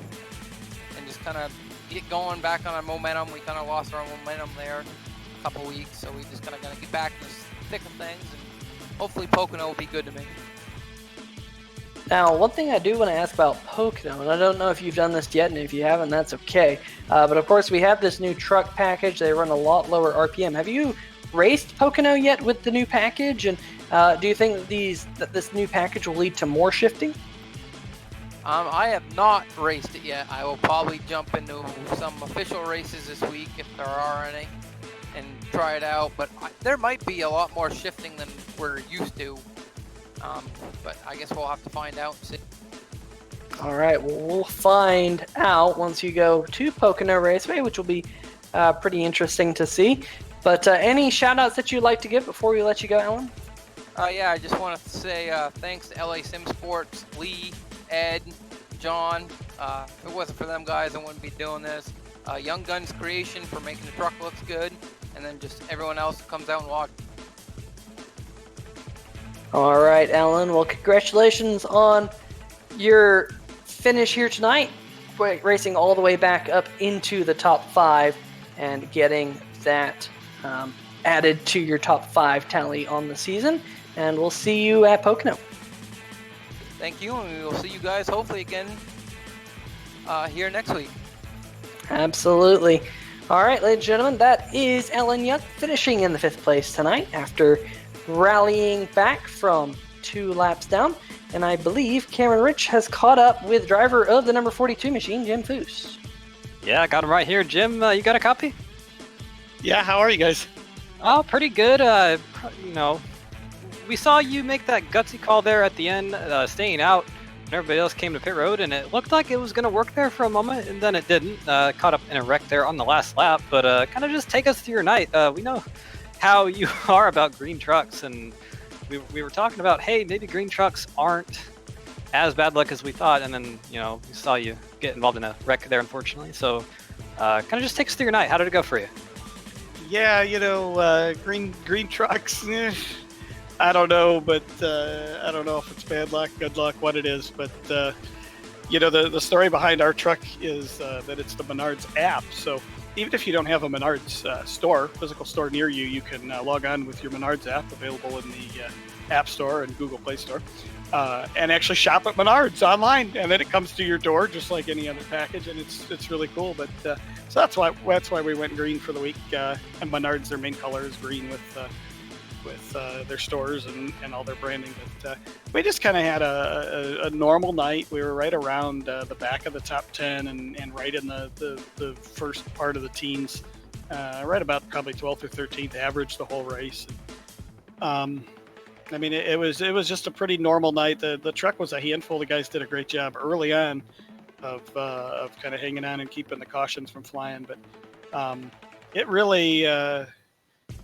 S7: and just kind of get going back on our momentum. We kind of lost our momentum there a couple weeks, so we just kind of going to get back in the thick of things, and hopefully Pocono will be good to me.
S1: Now, one thing I do want to ask about Pocono, and I don't know if you've done this yet, and if you haven't, that's okay. But of course, we have this new truck package. They run a lot lower RPM. Have you raced Pocono yet with the new package? And do you think that this new package will lead to more shifting?
S7: I have not raced it yet. I will probably jump into some official races this week if there are any and try it out. But there might be a lot more shifting than we're used to. But I guess we'll have to find out and see.
S1: All right, well, we'll find out once you go to Pocono Raceway, which will be pretty interesting to see. But any shout-outs that you'd like to give before we let you go, Alan?
S7: Yeah, I just want to say thanks to LA Sim Sports, Lee, Ed, John. If it wasn't for them guys, I wouldn't be doing this. Young Guns Creation for making the truck looks good, and then just everyone else who comes out and watches.
S1: All right, Alan. Well, congratulations on your finish here tonight, racing all the way back up into the top 5 and getting that added to your top 5 tally on the season. And we'll see you at Pocono.
S7: Thank you, and we will see you guys hopefully again here next week.
S1: Absolutely. All right, ladies and gentlemen, that is Alan Young finishing in the 5th place tonight after rallying back from 2 laps down. And I believe Cameron Rich has caught up with driver of the number 42 machine, Jim Foose.
S2: Yeah, I got him right here. Jim, you got a copy?
S8: Yeah, how are you guys?
S2: Oh, pretty good. We saw you make that gutsy call there at the end, staying out when everybody else came to pit road, and it looked like it was going to work there for a moment, and then it didn't. Caught up in a wreck there on the last lap, but kind of just take us through your night. We know how you are about green trucks, and we were talking about, hey, maybe green trucks aren't as bad luck as we thought, and then, we saw you get involved in a wreck there, unfortunately. So kind of just take us through your night. How did it go for you?
S8: Yeah, green trucks. I don't know, but I don't know if it's bad luck, good luck, what it is. But the story behind our truck is that it's the Menards app. So even if you don't have a Menards physical store near you, you can log on with your Menards app, available in the App Store and Google Play Store, and actually shop at Menards online, and then it comes to your door just like any other package, and it's really cool. But so that's why we went green for the week. And Menards, their main color is green with their stores and all their branding. But we just kind of had a normal night. We were right around the back of the top 10 and right in the first part of the teens, right about probably 12th or 13th average the whole race. I mean, it was just a pretty normal night. The truck was a handful. The guys did a great job early on of kind of hanging on and keeping the cautions from flying. But it really,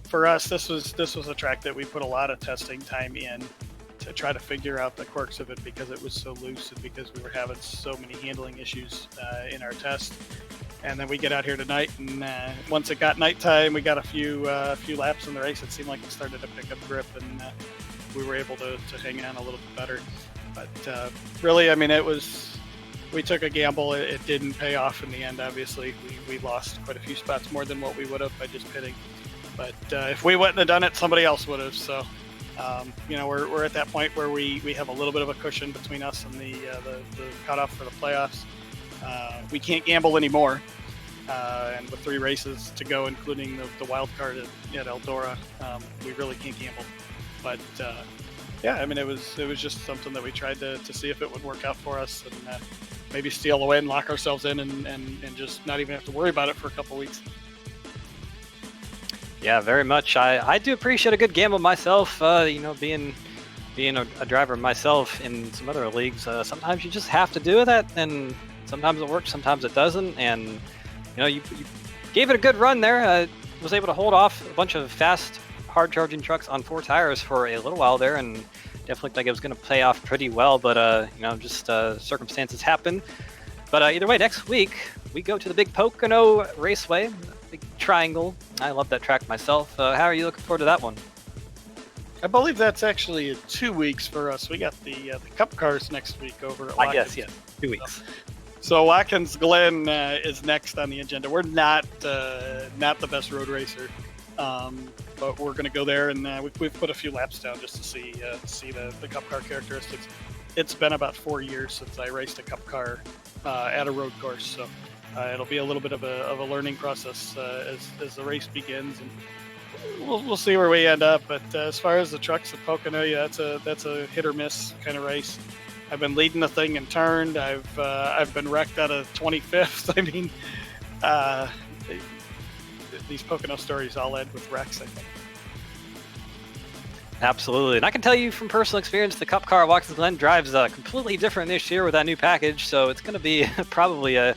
S8: for us, this was a track that we put a lot of testing time in to try to figure out the quirks of it, because it was so loose and because we were having so many handling issues in our test. And then we get out here tonight, and once it got nighttime, we got a few laps in the race. It seemed like it started to pick up grip, and we were able to hang on a little bit better. But really, I mean, we took a gamble. It didn't pay off in the end. Obviously, we lost quite a few spots, more than what we would have by just pitting. But if we wouldn't have done it, somebody else would have. So, we're at that point where we have a little bit of a cushion between us and the cutoff for the playoffs. We can't gamble anymore, and with 3 races to go, including the wild card at Eldora, we really can't gamble. But yeah, I mean, it was just something that we tried to see if it would work out for us, and maybe steal away and lock ourselves in and just not even have to worry about it for a couple weeks.
S2: Yeah, very much. I do appreciate a good gamble myself. Being a driver myself in some other leagues, sometimes you just have to do that, and sometimes it works, sometimes it doesn't. And you gave it a good run there. Was able to hold off a bunch of fast, hard-charging trucks on 4 tires for a little while there, and definitely looked like it was going to pay off pretty well. But just circumstances happen. But either way, next week we go to the big Pocono Raceway, big triangle. I love that track myself. How are you looking forward to that one?
S8: I believe that's actually 2 weeks for us. We got the Cup cars next week over at Watkins.
S2: Yes, 2 weeks.
S8: So Watkins Glen is next on the agenda. We're not the best road racer, but we're going to go there, and we've put a few laps down just to see the Cup car characteristics. It's been about 4 years since I raced a Cup car at a road course, so it'll be a little bit of a learning process as the race begins, and we'll see where we end up. But as far as the trucks at Pocono, yeah, that's a hit or miss kind of race. I've been leading the thing and turned. I've been wrecked out of 25th. I mean, these Pocono stories all end with wrecks, I think.
S2: Absolutely, and I can tell you from personal experience, the Cup car at Watkins Glen drives completely different this year with that new package. So it's going to be probably a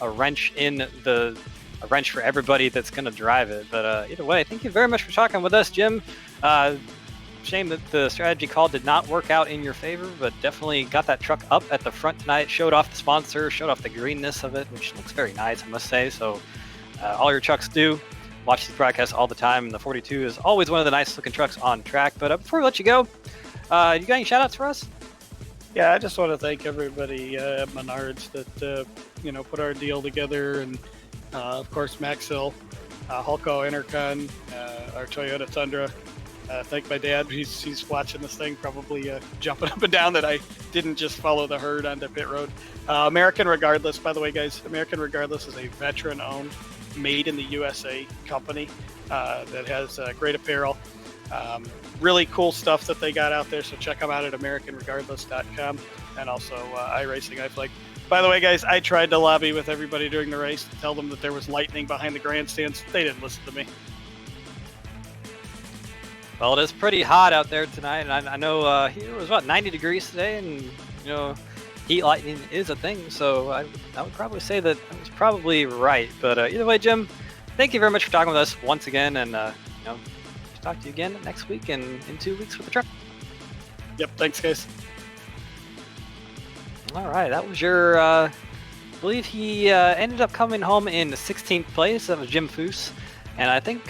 S2: wrench for everybody that's going to drive it. But either way, thank you very much for talking with us, Jim. Shame that the strategy call did not work out in your favor, but definitely got that truck up at the front tonight, showed off the sponsor, showed off the greenness of it, which looks very nice, I must say. So all your trucks do. Watch these broadcasts all the time, and the 42 is always one of the nice looking trucks on track. But before we let you go, you got any shout outs for us?
S8: Yeah, I just want to thank everybody at Menards that put our deal together, and of course Maxwell, Hulko Intercon, our Toyota Tundra. Thank my dad. He's watching this thing, probably jumping up and down that I didn't just follow the herd onto pit road. American Regardless, by the way, guys, American Regardless is a veteran-owned, made in the USA company that has great apparel. Really cool stuff that they got out there, so check them out at AmericanRegardless.com, and also iRacingiFlag. By the way, guys, I tried to lobby with everybody during the race to tell them that there was lightning behind the grandstands. They didn't listen to me.
S2: Well, it is pretty hot out there tonight, and I know here it was about 90 degrees today, and heat lightning is a thing, so I would probably say that I was probably right. But either way, Jim, thank you very much for talking with us once again, and talk to you again next week and in 2 weeks with the truck.
S8: Yep, thanks, guys.
S2: All right, that was your, I believe he ended up coming home in 16th place. That was Jim Foose. And I think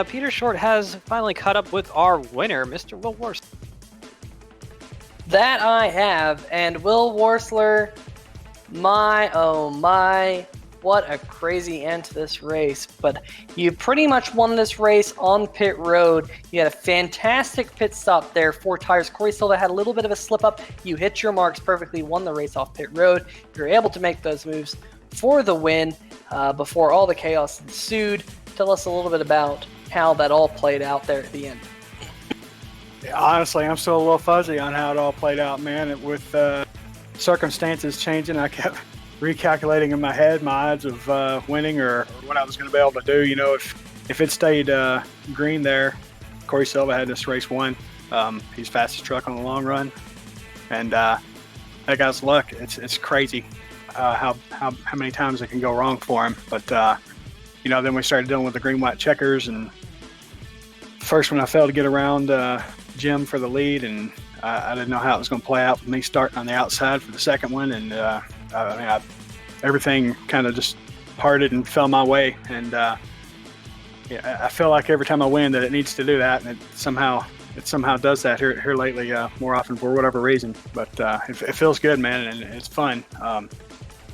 S2: Peter Short has finally caught up with our winner, Mr. Will Worst.
S1: That I have, and Will Worsler, my oh my, what a crazy end to this race. But you pretty much won this race on pit road. You had a fantastic pit stop there, 4 tires. Corey Silva had a little bit of a slip up. You hit your marks perfectly, won the race off pit road. You're able to make those moves for the win before all the chaos ensued. Tell us a little bit about how that all played out there at the end.
S5: Honestly, I'm still a little fuzzy on how it all played out, man. With circumstances changing, I kept recalculating in my head my odds of winning or what I was going to be able to do. You know, if it stayed green there, Corey Silva had this race won. He's fastest truck on the long run, and that guy's luck. It's crazy how many times it can go wrong for him. But you know, then we started dealing with the green-white checkers, and first one I failed to get around Jim for the lead, and I didn't know how it was going to play out with me starting on the outside for the second one, and everything kind of just parted and fell my way, and yeah, I feel like every time I win that it needs to do that, and it somehow does that here lately more often for whatever reason. But it feels good, man, and it's fun.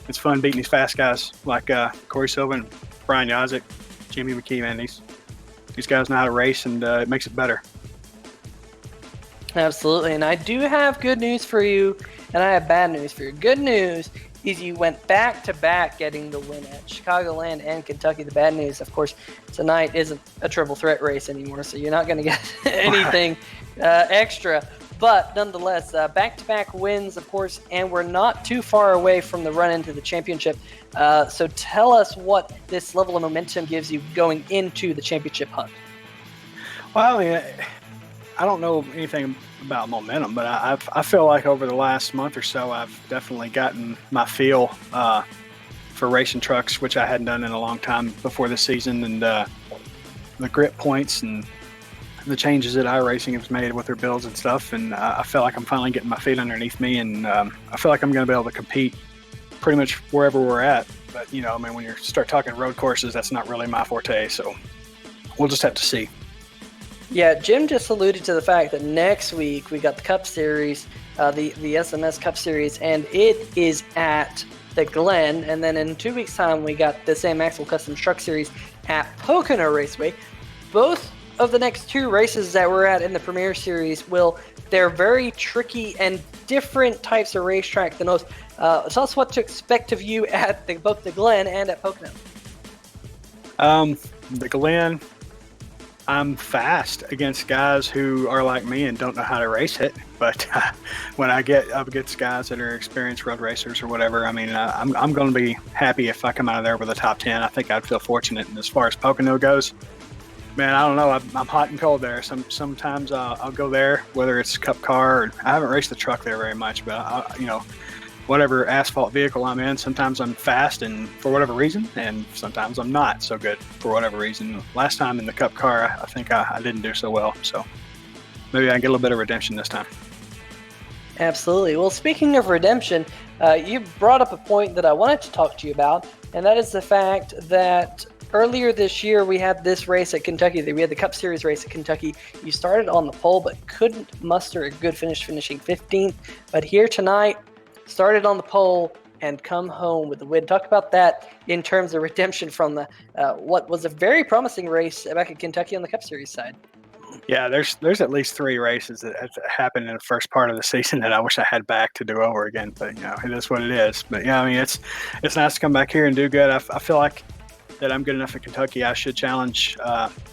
S5: It's fun beating these fast guys like Corey Silva and Brian Yazik, Jimmy McKee, man. These guys know how to race, and it makes it better.
S1: Absolutely, and I do have good news for you, and I have bad news for you. Good news is you went back-to-back getting the win at Chicagoland and Kentucky. The bad news, of course, tonight isn't a triple threat race anymore, so you're not going to get anything extra. But nonetheless, back-to-back wins, of course, and we're not too far away from the run into the championship. So tell us what this level of momentum gives you going into the championship hunt.
S5: Well, I mean, I don't know anything about momentum, but I feel like over the last month or so, I've definitely gotten my feel for racing trucks, which I hadn't done in a long time before this season, and the grip points and the changes that iRacing has made with their builds and stuff. And I feel like I'm finally getting my feet underneath me, and I feel like I'm going to be able to compete pretty much wherever we're at. But, you know, I mean, when you start talking road courses, that's not really my forte, so we'll just have to see.
S1: Yeah, Jim just alluded to the fact that next week we got the Cup Series, the SMS Cup Series, and it is at the Glen. And then in 2 weeks' time, we got the same Maxwell Customs Truck Series at Pocono Raceway. Both of the next 2 races that we're at in the Premier Series, they're very tricky and different types of racetrack than most. Tell us what to expect of you at both the Glen and at Pocono.
S5: The Glen, I'm fast against guys who are like me and don't know how to race it. But when I get up against guys that are experienced road racers or whatever, I mean, I'm going to be happy if I come out of there with a top 10. I think I'd feel fortunate. And as far as Pocono goes, man, I don't know. I'm hot and cold there. Sometimes I'll go there, whether it's Cup car or I haven't raced the truck there very much, but you know, whatever asphalt vehicle I'm in, sometimes I'm fast and for whatever reason, and sometimes I'm not so good for whatever reason. Last time in the Cup car, I think I didn't do so well, so maybe I can get a little bit of redemption this time.
S1: Absolutely. Well, speaking of redemption, you brought up a point that I wanted to talk to you about, and that is the fact that earlier this year we had this race at Kentucky. We had the Cup Series race at Kentucky. You started on the pole but couldn't muster a good finish, finishing 15th. But here tonight, started on the pole and come home with the win. Talk about that in terms of redemption from the what was a very promising race back at Kentucky on the Cup Series side.
S5: Yeah, there's at least 3 races that happened in the first part of the season that I wish I had back to do over again. But, you know, it is what it is. But, yeah, I mean, it's nice to come back here and do good. I feel like that I'm good enough at Kentucky. I should challenge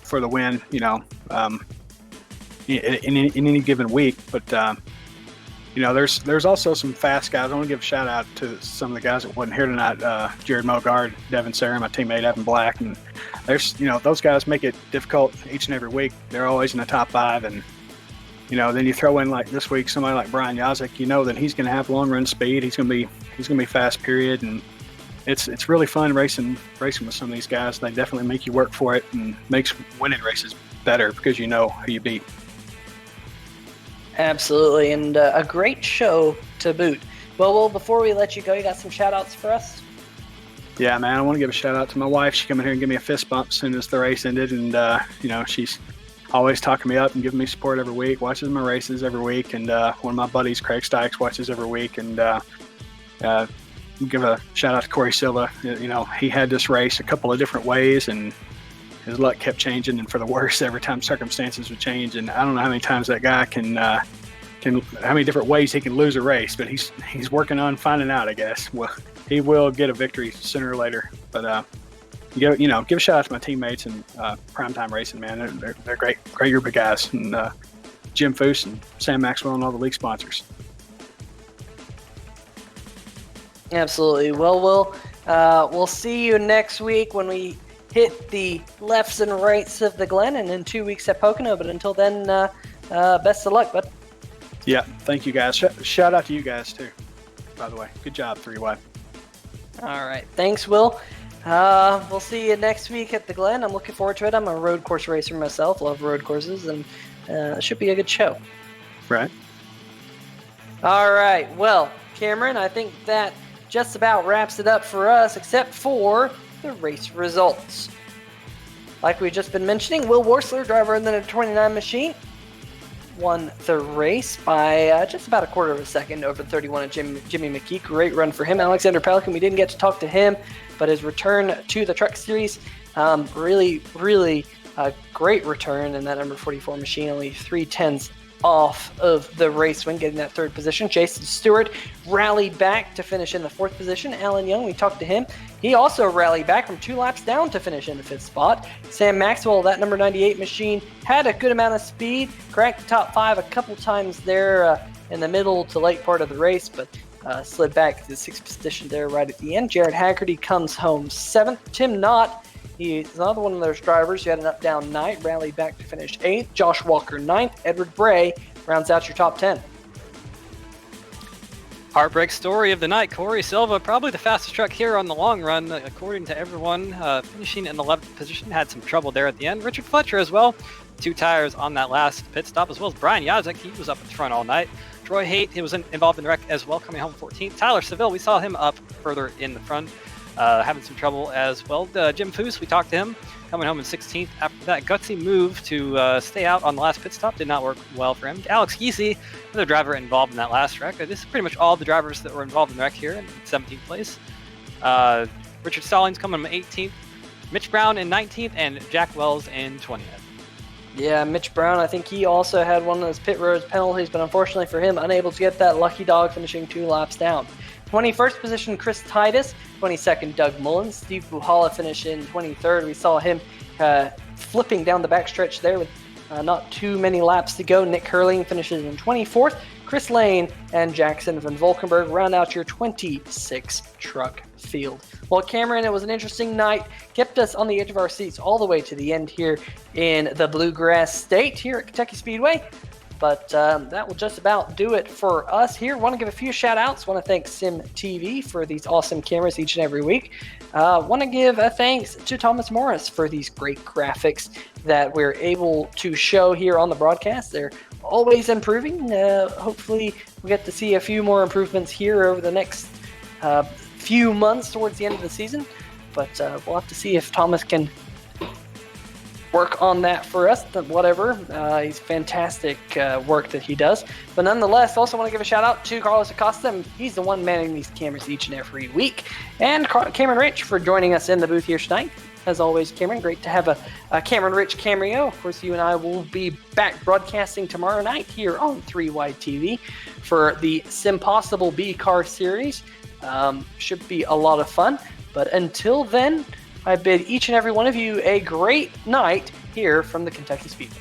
S5: for the win, you know, in any given week. But, you know, there's also some fast guys. I want to give a shout out to some of the guys that wasn't here tonight. Jared Mogard, Devin Sarah, my teammate Evan Black, and there's, you know, those guys make it difficult each and every week. They're always in the top 5, and you know, then you throw in like this week somebody like Brian Yazik. You know that he's going to have long run speed. He's going to be fast. Period. And it's really fun racing with some of these guys. They definitely make you work for it and makes winning races better because you know who you beat.
S1: Absolutely, and a great show to boot. Well, before we let you go, you got some shout-outs for us?
S5: Yeah, man, I want to give a shout out to my wife. She came in here and gave me a fist bump as soon as the race ended, and she's always talking me up and giving me support every week. Watches my races every week, and one of my buddies, Craig Stykes, watches every week. And give a shout out to Corey Silva. He had this race a couple of different ways, and his luck kept changing, and for the worse every time circumstances would change. And I don't know how many times that guy how many different ways he can lose a race, but he's working on finding out, I guess. Well, he will get a victory sooner or later. But give a shout out to my teammates in Primetime Racing, man. They're great group of guys, and Jim Foose and Sam Maxwell and all the league sponsors.
S1: Absolutely. Well, we'll see you next week when we hit the lefts and rights of the Glen, and in 2 weeks at Pocono. But until then, best of luck, bud.
S5: Yeah, thank you guys. Shout out to you guys too, by the way. Good job, 3Y.
S1: All right. Thanks, Will. We'll see you next week at the Glen. I'm looking forward to it. I'm a road course racer myself. Love road courses, and it should be a good show.
S5: Right.
S1: All right. Well, Cameron, I think that just about wraps it up for us, except for the race results. Like we've just been mentioning, Will Worsler, driver in the 29 machine, won the race by just about a quarter of a second over 31 of Jimmy McKee. Great run for him. Alexander Pelican, we didn't get to talk to him, but his return to the Truck Series, really a great return in that number 44 machine, only 3/10 off of the race win, getting that third position. Jason Stewart rallied back to finish in the fourth position. Alan Young, we talked to him. He also rallied back from 2 laps down to finish in the fifth spot. Sam Maxwell, that number 98 machine, had a good amount of speed, cracked the top 5 a couple times there in the middle to late part of the race, but slid back to the 6th position there right at the end. Jared Haggerty comes home 7th. Tim Knott, he's another one of those drivers who had an up-down night, rallied back to finish 8th. Josh Walker 9th. Edward Bray rounds out your top 10.
S2: Heartbreak story of the night. Corey Silva, probably the fastest truck here on the long run, according to everyone, finishing in the 11th position. Had some trouble there at the end. Richard Fletcher as well. 2 tires on that last pit stop, as well as Brian Yazek. He was up at the front all night. Troy Haight, he was involved in the wreck as well, coming home 14th. Tyler Seville, we saw him up further in the front, having some trouble as well. Jim Foose, we talked to him, coming home in 16th. After that gutsy move to stay out on the last pit stop did not work well for him. Alex Giese, another driver involved in that last wreck. This is pretty much all the drivers that were involved in the wreck here in 17th place. Richard Stallings coming in 18th. Mitch Brown in 19th, and Jack Wells in 20th.
S1: Yeah, Mitch Brown, I think he also had one of those pit road penalties, but unfortunately for him, unable to get that lucky dog, finishing 2 laps down. 21st position, Chris Titus. 22nd, Doug Mullins. Steve Buhala finished in 23rd. We saw him flipping down the backstretch there with not too many laps to go. Nick Hurling finishes in 24th. Chris Lane and Jackson Van Volkenberg round out your 26 truck field. Well, Cameron, it was an interesting night. Kept us on the edge of our seats all the way to the end here in the Bluegrass State here at Kentucky Speedway. But that will just about do it for us here. Want to give a few shout outs. Want to thank Sim TV for these awesome cameras each and every week. Want to give a thanks to Thomas Morris for these great graphics that we're able to show here on the broadcast. They're always improving. Hopefully we get to see a few more improvements here over the next few months towards the end of the season. But we'll have to see if Thomas can work on that for us, whatever. He's fantastic work that he does. But nonetheless, also want to give a shout out to Carlos Acosta. He's the one manning these cameras each and every week. And Cameron Rich for joining us in the booth here tonight. As always, Cameron, great to have a Cameron Rich cameo. Of course, you and I will be back broadcasting tomorrow night here on 3Y TV for the Simpossible B Car Series. Should be a lot of fun. But until then, I bid each and every one of you a great night here from the Kentucky Speedway.